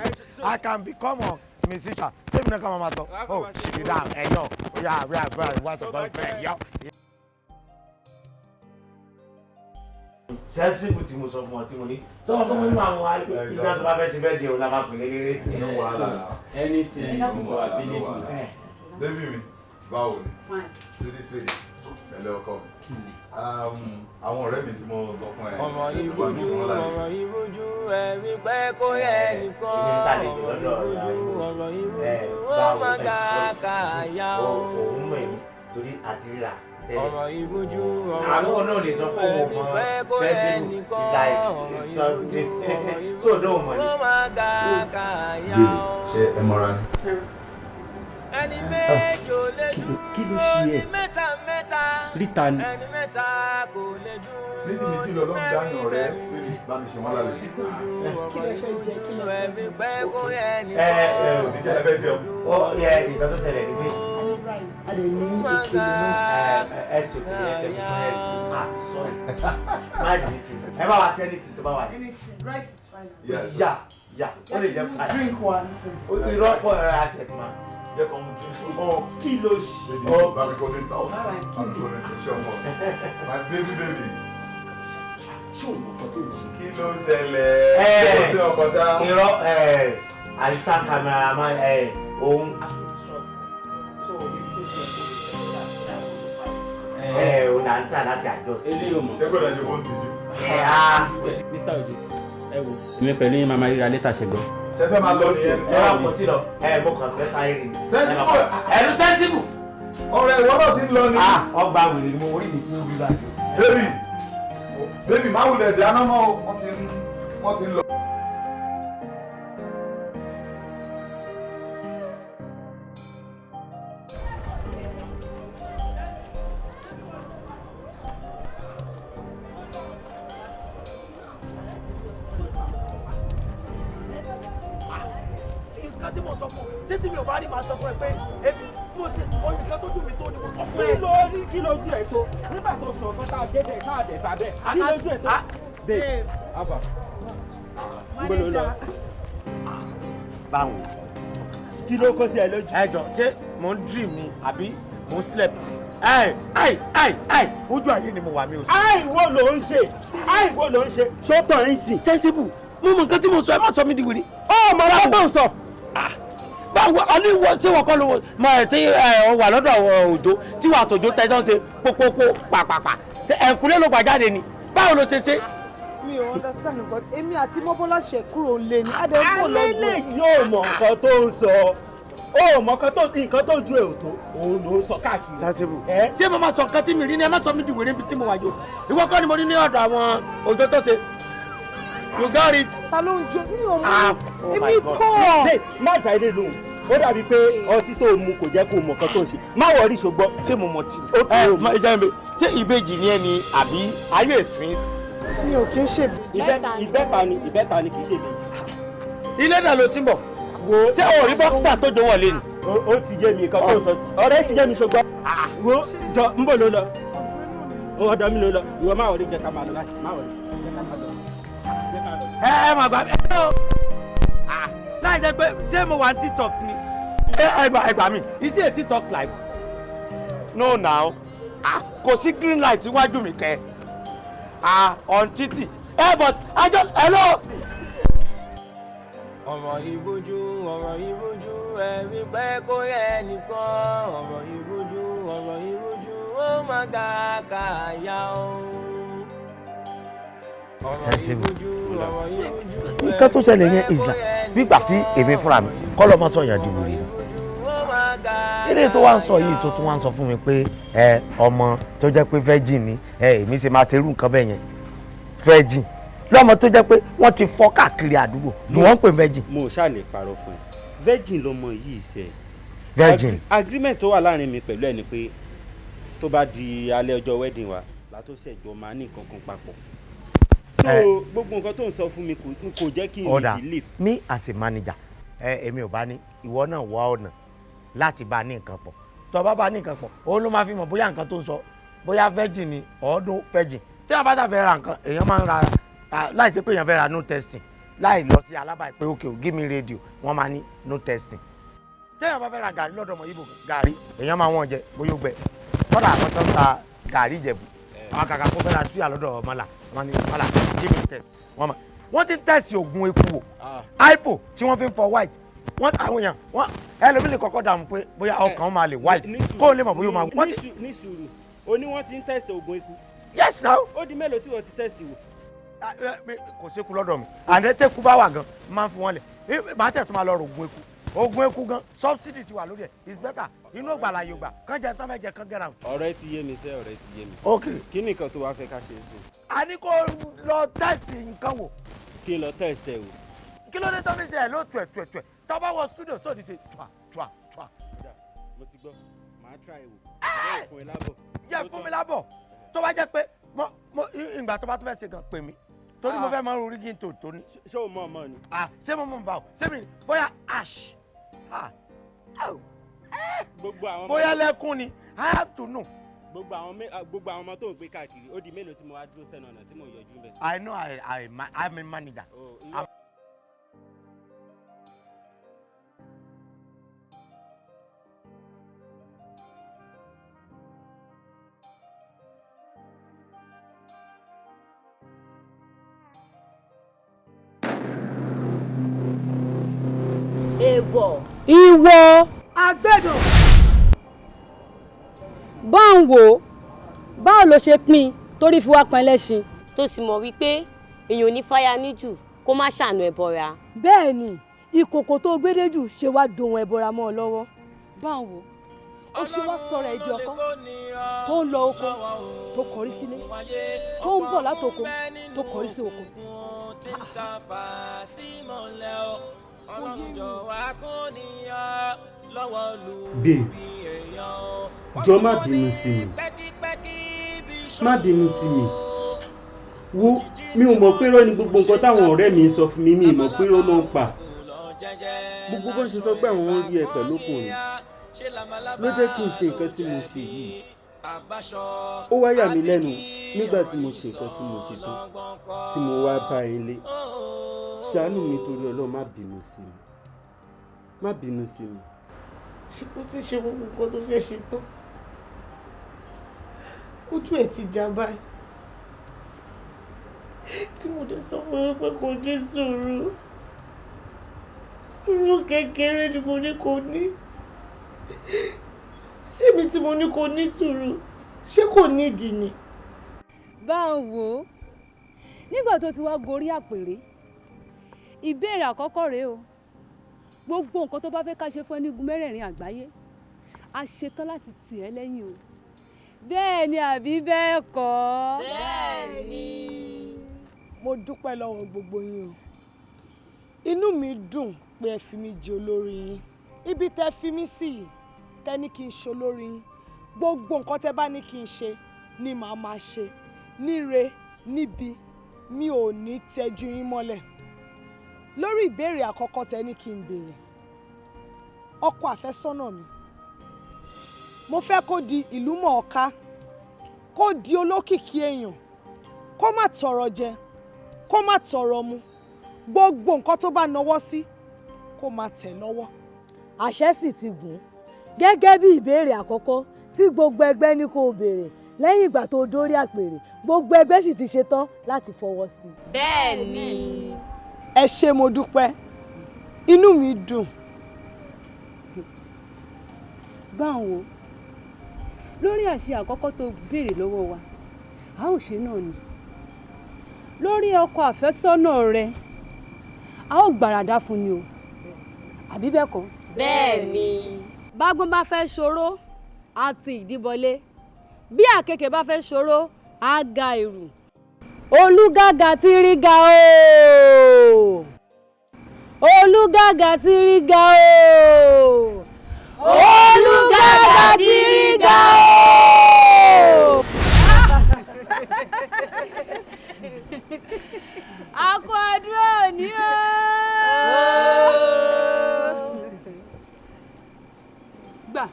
I can become a musician tèmi náà kàn máa sọ ó ṣìkìdá ẹ̀yọ́ ó yà àwẹ̀ àgbà wá sọ fẹ́ ẹ̀yọ́. sẹ́sìkù tí mo sọ fún ọ tí mo ní sọ́wọ́n tó mú nínú àwọn ìgbà tó bá fẹ́ sí bẹ́ẹ̀ di òun la máa pè lélẹ́rẹ́ nínú wàhálà. anything mo wà bí níbi. David mi báwo ni sídìí ẹ̀lẹ́ ọkọ mi àwọn ọ̀rẹ́ mi tí mo sọ fún ẹ. ọ̀rọ̀ ìrojú ẹ̀rí pẹ́ kó yẹ nìkan ọ̀rọ̀ ìrojú ó máa ga káyà ó. òun mọ̀ èmi torí àti ríra ọ̀rọ̀ ìrojú àwọn náà lè sọ pé òun mọ fẹ́sìlú is like so dóò mọ̀ ní. ó máa ga káyà ó. ṣé ẹ mọ̀ra ni. ẹni méjì ò lè dúró ní mẹ́ta ríta ni. ẹni mẹ́ta kò lè dúró ní tìmí tí lọ́dún dáhùn ọ̀rẹ́ lórí bá mi ṣe wọ́n lálẹ́. kí lè fẹ́ jẹ kí lè fẹ́ pẹ́ kó yẹ nìkan. òdìjà ẹ fẹ́ jẹun. ó yẹ ìgbà tó ṣẹlẹ̀ ní pé a lè ní òkèlè náà ẹ sì òkèlè ẹ tẹ̀lé sọ ẹ sí sorry má dì í tì ẹ bá wa sí ẹni tì tó bá wà ní. rice is fine. yà ó lè jẹ fún drink one. ìrọ́pọ̀ àti ẹ̀sìn máa jẹ́ kó mú drink. kí ló ṣe. bá mi kọ́ ní ìta ọ̀hún bá mi kọ́ ní ìta ṣé ọmọ my baby baby. ṣé o mọ̀ kọ́ tó ṣe. kí ló ṣẹlẹ̀. ó ti ọkọ̀ sá. irọ́ àìsàn cameraman òun. òun à ń tà láti àjọ sí. eléyìí ò mọ̀. ṣé gbọ́dọ̀ ṣe kó ń tìjú. Mr. Ojo ẹ wo èmi pẹ̀lú yín máa ríra létà ṣẹgbọ́n. ṣe fẹ́ máa lọ nìyẹn. ẹ wá pọ̀ tí lọ mo kàn fẹ́ sáré rí. sẹ́ńsìbù ẹnu sẹ́ńsìbù. ọ̀rẹ́ ìwọ náà ti ń lọ ni. ọgbà wèrè ni mo rí mi tí ó bí baby báyìí. baby má wulẹ̀ dáná mọ́ wọ́n ti ń lọ. nǹkan tí mo sọ fún ṣé tí mi ò bá rí màá sọ fún ẹ pé ebi mo ṣe nǹkan tó dùn mí tó ni mo sọ fún ẹ. kí ló ojú ẹ tó nígbà tó sọ ọ̀kan tá a dé bẹ́ẹ̀ tá a dẹ̀ bá bẹ́ẹ̀ kí ló ojú ẹ tó. bẹ́ẹ̀ àbá ń gbọ́dọ̀ lọ. báwo. kí ló kó sí ẹ lójú. ẹ jọ ṣé mo ń dream ni àbí mo ń sleep. ojú ayé ni mo wà mí o. àìwọ ló ń ṣe àìwọ ló ń ṣe ṣọ́tàn ń sìn. sensible mo mọ nǹkan tí mo sọ ẹ má sọ mí di wèrè. ó mọ ara bá ń sọ. báwo ọlọ́wọ́ ṣé wọ́n kọ́ ló mọ ẹ̀ tí wà lọ́dọ̀ òjò tí wà tòjó tẹ́jọ́ ń ṣe pópópó pàpàpà ẹ̀kúnlé ló gbà jáde ni báwo ló ṣe ṣe. mi ò understand nǹkan èmi àti mọ́bọ́lá ṣe kúrò lé ní adé ń bò lọ́gbọ̀n. alẹ́ yóò mọ nǹkan tó ń sọ ó mọ nǹkan tó ju ètò òun ló ń sọ káàkiri. sensible ṣé mo máa sọ nǹkan tí mi rí ni ẹ má sọ mí di wèrè níbi tí mo wà yó ìwọ kọ́ ni mo ní ní ọ̀dọ̀ àwọn òjò tó ṣe. You got it. ta ló ń jó ní òun èmi kọ́. má dá ilé lóhùn ó dàbí pé ọtí tó mu kò jẹ́ kó mọ̀ kan tó ń ṣe má wọrí ṣùgbọ́n. ṣé mo mọ̀ tí. ẹ jẹ́ mi ṣé ìbejì ni ẹ ni àbí ayé twins. mi ò kí ń ṣe ìbẹ́ta ni kì í ṣe ìbejì. ilé náà ló ti ń bọ̀ wo ṣé o rí bọ́ksà tó jọ wọlé ni. ó ti jẹ́ mi nǹkan tó sọ ọ̀rẹ́ ti jẹ́ mi ṣùgbọ́n. wo jọ ń bò ló lọ ọ̀dọ̀ mi ló lọ ìwọ má wọrí jẹ́ ká máa lọ láti má wọrí jẹ́ ká máa lọ. ẹ mà gbà mí láì jẹ́ pé ṣé mo wà ní TikTok ni. ẹ gbà mí is it a TikTok live. no now kò sí green light iwájú mi kẹ on títì but I just hello. ọ̀rọ̀ ìbojú ẹ̀rí pẹ́ kó yẹ nìkan ọ̀rọ̀ ìbojú ó máa ga káyà o. nǹkan tó ṣẹlẹ̀ yẹn is like gbígbà tí èmi fúnra mi kọ́ lọ́ mọ́ sọ̀yàn di wèrè ni ilé tó wá ń sọ yìí tó tún wá ń sọ fún mi pé ọmọ tó jẹ́ pé virgin ni èmi ṣe máa ṣerú nǹkan bẹ́ẹ̀ yẹn virgin lọ́mọ tó jẹ́ pé wọ́n ti fọ́ káàkiri àdúgbò ni wọ́n ń pè virgin. mo ṣáà lè parọ́ fún ẹ virgin lọmọ yìí ṣe. virgin. agreement tó wà láàrin mi pẹ̀lú ẹ ni pé tó bá di alẹ́ ọjọ́ wedding wa látó ṣẹ̀jọ́ máa ní nǹkan kan papọ̀. so gbogbo nǹkan tó ń sọ fún mi kò jẹ́ kí n lè believe. me as a manager èmi ò bá ní ìwọ náà wá ọ̀nà láti bá ní nǹkan pọ̀ tó bá ní nǹkan pọ̀ òun ló máa fi mọ̀ bóyá nǹkan tó ń sọ bóyá virgin ni ọ̀ọ́dún virgin tí wọ́n bá dà fẹ́ ra nǹkan èèyàn máa ń ra láì ṣe pé èèyàn fẹ́ ra no testing láì lọ sí alábàá pé okay give me radio wọ́n máa ní no testing tí èèyàn bá fẹ́ ra gàrí lọ́dọ̀ ọmọ Ìgbò gàrí èèyàn máa wọ́n jẹ bóyá ó gbẹ kọ́dà àwọn tó ń ta gàrí Ìjẹ̀bú àwọn kàkà kó fẹ́ ra suya lọ́dọ̀ ọmọlà wọ́n ní ọmọlà give me test wọ́n ti ń tẹ̀sí oògùn eku wò hypo tí wọ́n fi ń fọ white wọ́n àwọn èèyàn wọ́n ẹlòmíì lè kọ́kọ́ dààmú pé bóyá ọkàn máa lè white kó o lè mọ̀ bóyá o máa wọ́n ti. ní sùúrù o ní wọ́n ti ń tẹ̀sí oògùn eku. yes now. ó di mélòó tí wọ́n ti tẹ̀sí wò. kò séku lọ́dọ̀ mi àdẹ́tẹ̀kù bá wà gan máa ń fi wọ́n lẹ̀ màá ṣẹ̀ tún máa lọ rò oògùn eku gan subsidy ti wà lórí ẹ̀ is better inú ògbàlà yorùbá kán jẹ tán fẹ́ jẹ kán gẹ́ra. ọ̀rẹ́ ti yé mi sẹ́ ọ̀rẹ́ ti yé mi. ok kí ni nǹkan tó wàá fẹ́ ká ṣe é sùn. a ní kó lọ tẹ̀sí nǹkan wò. kí lọ tẹ̀sí ẹ̀ wò. kí ló dé tó fi ṣe ẹ̀ ló tuẹ̀ tó bá wọ studio tó di ṣe tua. mo ti gbọ́ màá try wò bẹ́ẹ̀ fún ẹ lábọ̀. jẹ́ fún mi lábọ̀ tó bá jẹ́ pé ìgbà tó bá tó fẹ́ ṣe gan pè mí torí mo fẹ́ mọ orí kí n tó ní. ṣé o mọ̀ ọmọ ni. ṣé mo mọ̀ bá o ṣé mi bóyá ash gbogbo àwọn bóyá lẹ́kún ni I have to know. gbogbo àwọn ọmọ tó ń gbé káàkiri ó di mélòó tí mo wá dúró sẹ́nu ọ̀nà tí mo yọjú bẹ́ẹ̀. I know I'm a manager. Èèwọ̀. Ìwọ. Àgbẹ̀dọ̀. Báwo báwo ló ṣe pín torí fi wá pọn ẹlẹ́ṣin. tó sì mọ̀ wípé èèyàn ò ní fáyà níjù kó má ṣàánú ẹbọra. bẹ́ẹ̀ ni ìkòkò tó gbédéjù ṣe wá dohun ẹbọra mọ́ ọ lọ́wọ́. Báwo ó ṣe wá sọ̀rọ̀ ẹ̀jẹ̀ ọkọ tó ń lọ oko tó kọrí sílé tó ń bọ̀ látoko tó kọrí sí oko. babe jọ má bínú sí mi má bínú sí mi wo mi ò mọ̀ pé irọ́ ni gbogbo nǹkan táwọn ọ̀rẹ́ mi sọ fún mi mi ì mọ̀ pé irọ́ ló ń pa gbogbo bó ṣe sọ pé àwọn ń rí ẹ pẹ̀lú ọkùnrin ló jẹ́ kí n ṣe nǹkan tí mo ṣe yìí ó wá yà mí lẹ́nu nígbà tí mo ṣe nǹkan tí mo ṣe tán tí mo wá bá ẹ lé ṣàánú mi torí Ọlọ́run má bínú sí mi má bínú sí mi. ṣé kó tí ṣe gbogbo nǹkan tó fẹ́ ṣe tán ojú ẹ̀ ti já báyìí tí mo dé sọ fún yín pé kò ní sùúrù kékeré ni mo ní kò ní ṣé mi tí mo ní kò ní sùúrù ṣé kò nídìí ni. Báwo nígbà tó ti wá gorí àpèrè ìbéèrè àkọ́kọ́ rèé o gbogbo nǹkan tó bá fẹ́ ká ṣe fún ẹnigun mẹ́rẹ̀ẹ̀rin àgbáyé a ṣetán láti tì ẹ́ lẹ́yìn o bẹ́ẹ̀ ni àbí bẹ́ẹ̀ kọ́. bẹ́ẹ̀ ni. mo dúpẹ́ lọ́wọ́ gbogbo yín o inú mi dùn pé ẹ fi mí jẹ olórí yín ibi tẹ́ fi mí sí tẹ́ ní kí n ṣe olórí yín gbogbo nǹkan tẹ́ bá ní kí n ṣe ni màá máa ṣe níre níbi mi ò ní tẹ́jú yín mọ́lẹ̀ lórí ìbéèrè àkọ́kọ́ tẹ́ ní kí n béèrè ọkọ àfẹ́sọ́nà mi mo fẹ́ kó di ìlú mọ̀ọ́ká kó di olókìkí èèyàn kó má tọrọ jẹ kó má tọrọ mu gbogbo nǹkan tó bá nawọ́ sí kó má tẹ̀ lọ́wọ́. àṣẹ sì ti gùn gẹ́gẹ́ bí ìbéèrè àkọ́kọ́ tí gbogbo ẹgbẹ́ ní kó béèrè lẹ́yìn ìgbà tó dórí àpèrè gbogbo ẹgbẹ́ sì ti ṣetán láti fọwọ́ sí i. bẹ́ẹ̀ ni. ẹ ṣé mo dúpẹ́ inú mi dùn. báwo lórí àṣẹ àkọ́kọ́ tó béèrè lọ́wọ́ wa a ó ṣe náà ni lórí ọkọ àfẹ́sọ́nà rẹ a ó gbàràdá fún ni o àbí bẹ́ẹ̀ kọ́. bẹ́ẹ̀ ni. bágbọ́n bá fẹ́ ṣòro á ti ìdíbọlé bí àkekèé bá fẹ́ ṣòro á ga èrù olúgàgà tí rí ga o olúgàgà tí rí ga o olúgàgà tí rí ga o. àkó àdúrà òní o. gbà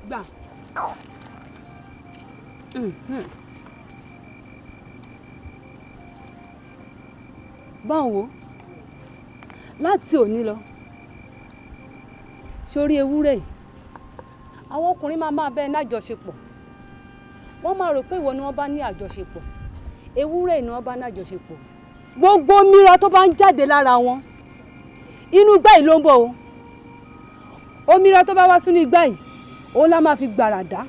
gbà. báwo láti òní lọ sórí ewúrẹ́ àwọn ọkùnrin máa bẹ́ẹ̀ ní àjọṣepọ̀ wọ́n máa rò pé ìwọ ni wọ́n bá ní àjọṣepọ̀ ewúrẹ́ ni wọ́n bá ní àjọṣepọ̀ gbogbo mìíràn tó bá ń jáde lára wọn inú igbá yìí ló ń bọ̀ o omira tó bá wá sínú igbá yìí òun la máa fi gbàràdá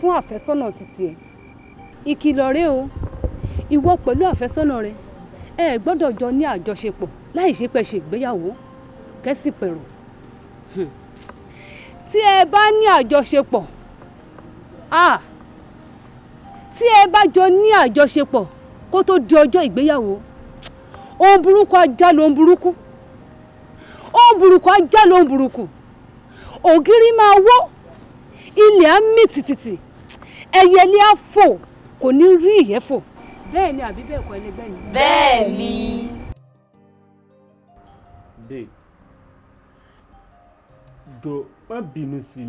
fún àfẹ́sọ́nà títí ẹ̀ ìkìlọ̀ rẹ o ìwọ pẹ̀lú àfẹ́sọ́nà rẹ ẹ gbọ́dọ̀ jọ ní àjọṣepọ̀ láì ṣe pé ṣe ìgbéyàwó kẹ́sì pẹ̀rọ tí ẹ bá ní àjọṣepọ̀ tí ẹ bá jọ ní àjọṣepọ̀ kó tó di ọjọ́ ìgbéyàwó ohun burúkú ajá lóhun burúkú ohun burúkú ajá lóhun burúkú ògiri máa wó ilẹ̀ á mì tìtìtì ẹyẹlé á fò kò ní rí ìyẹ́ fò bẹ́ẹ̀ ni àbí bẹ́ẹ̀ kọ́ ẹlẹgbẹ́ yìí. bẹ́ẹ̀ ni. babe jọ má bínú sí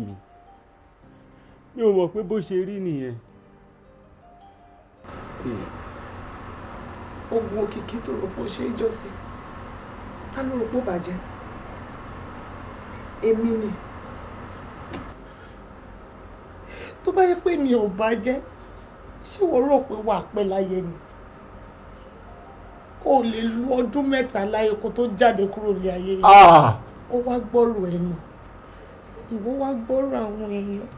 mi ò mọ̀ pé bó ṣe rí nìyẹn. ogun òkìkí tó rò pé ó ṣe é jọ́sìn ká ló rò pé ó bàjẹ́ èmi ni tó bá yẹ pé mi ò bàjẹ́ ṣé wọ́n rò pé wà pẹ́ láyé ni o lè lu ọdún mẹ́ta láyé kó tó jáde kúrò ní ayé yìí ó wá gbọ́rọ̀ ẹnu ìwọ wá gbọ́rọ̀ àwọn èèyàn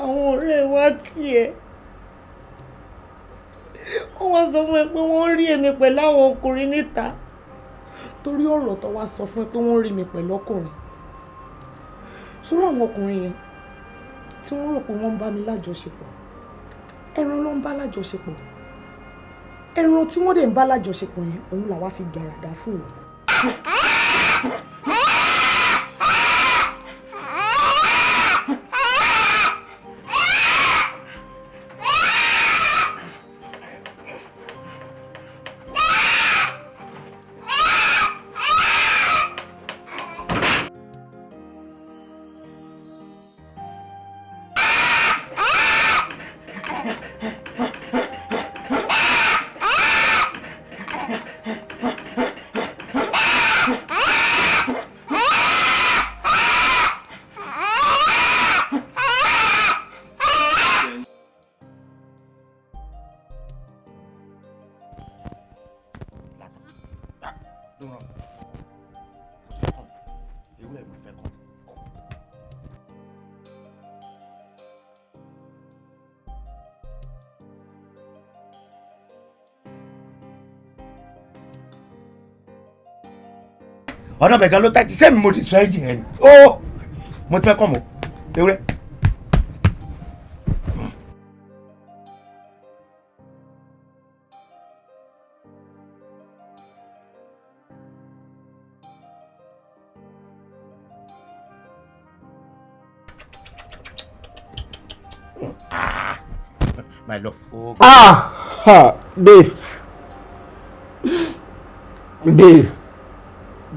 àwọn ọ̀rẹ́ wa tiẹ̀ wọ́n wá sọ fún ẹ pé wọ́n rí èmi pẹ̀lú àwọn ọkùnrin níta torí ọ̀rọ̀ tó wá sọ fún ẹ pé wọ́n rí mi pẹ̀lú ọkùnrin ṣúrò àwọn ọkùnrin yẹn tí wọ́n rò pé wọ́n ń bá mi lájọṣepọ̀ ẹran ló ń bá lájọṣepọ̀ ẹran tí wọ́n dẹ̀ ń bá lájọṣepọ̀ yẹn òun làwa fi gbàràdà fún wọn. ọ̀nà bẹ̀gàn ló tàjí sẹ́mi mo ti sọ ẹ́jì rẹ ni ó mo ti fẹ́ kọ́ mọ́ ewúrẹ́. My love. Oh, babe. Babe.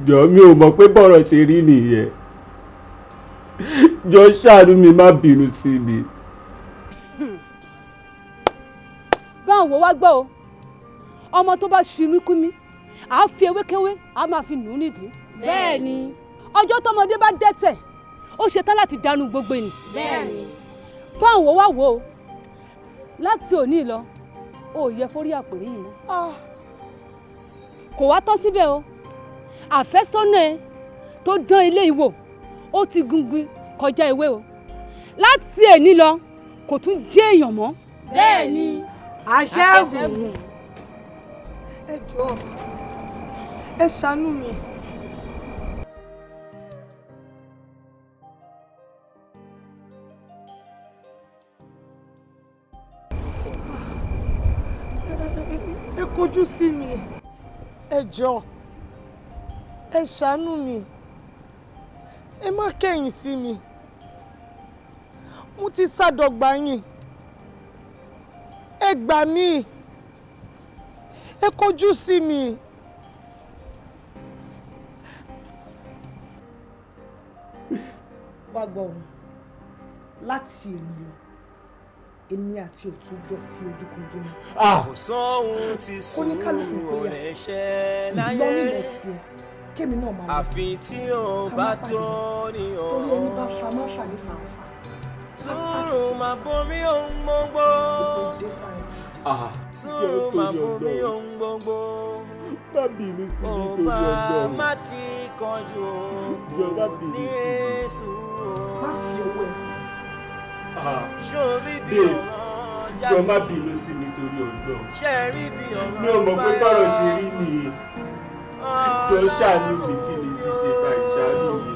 Jọ mi ò mọ̀ pé bọ́rọ̀ ṣe rí nìyẹn. Jọ ṣàánú mi má bínú sí mi. báwo wá gbọ́ o ọmọ tó bá ṣinú kú mi à á fi ewékewé à á máa fi nù ú nídìí. bẹ́ẹ̀ ni ọjọ́ tọmọdé bá dẹ́tẹ̀ ó ṣetán láti dànù gbogbo ẹni. bẹ́ẹ̀ ni. báwo wá wò ó láti òní lọ ó yẹ forí àpèrè yìí mọ́. kò wá tán síbẹ̀ o àfẹ́sọ́nà ẹ tó dán ilé ìwò ó ti gungun kọjá ewé o láti èní lọ kò tún jẹ́ èèyàn mọ́. bẹ́ẹ̀ ni àṣẹ́gun. ẹ jọ̀ọ́ ẹ ṣàánú mi. ẹ kọjú sí mi ẹ jọ̀ọ́ ẹ ṣàánú mi ẹ má kẹ̀yìn sí mi mo ti sádọ̀gbà yín ẹ gbà mí ẹ kọjú sí mi. wá gbọ́ ohun láti èmi lọ èmi àti òtún jọ fi ojú kan jú mi. kò sóhun tí sùúrù ò lè ṣe láyé kémi náà máa lọ. àfi tí ò bá tó ní o. torí ẹni bá fa má fà ní fàáfà. sùúrù máa borí ohun gbogbo. sùúrù máa borí ohun gbogbo. má bínú sí mi ó torí bá ọjọ́ má ti kánjú òkú ní sùúrù. má fi owó ẹ. sórí bí ọ̀rọ̀ jásí. jọ má bínú sí mi torí ọjọ́. ṣe rí bí ọ̀rọ̀ mi ò mọ̀ pé bọ́rọ̀ ṣe rí nìyí. jọ ṣàánú mi kí ni ṣíṣe báyìí ṣàánú mi.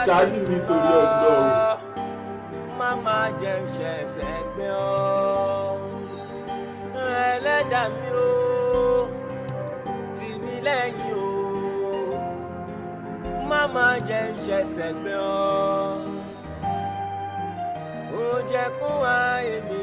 ṣàánú mi torí ọjọ́ o. Mama jẹ́ ṣẹ̀ṣẹ̀ gbé ọ́ ẹlẹ́dàá mi o tì mí lẹ́yìn o mama jẹ́ ṣẹ̀ṣẹ̀ gbé ọ́ ó jẹ́ kó wá èmi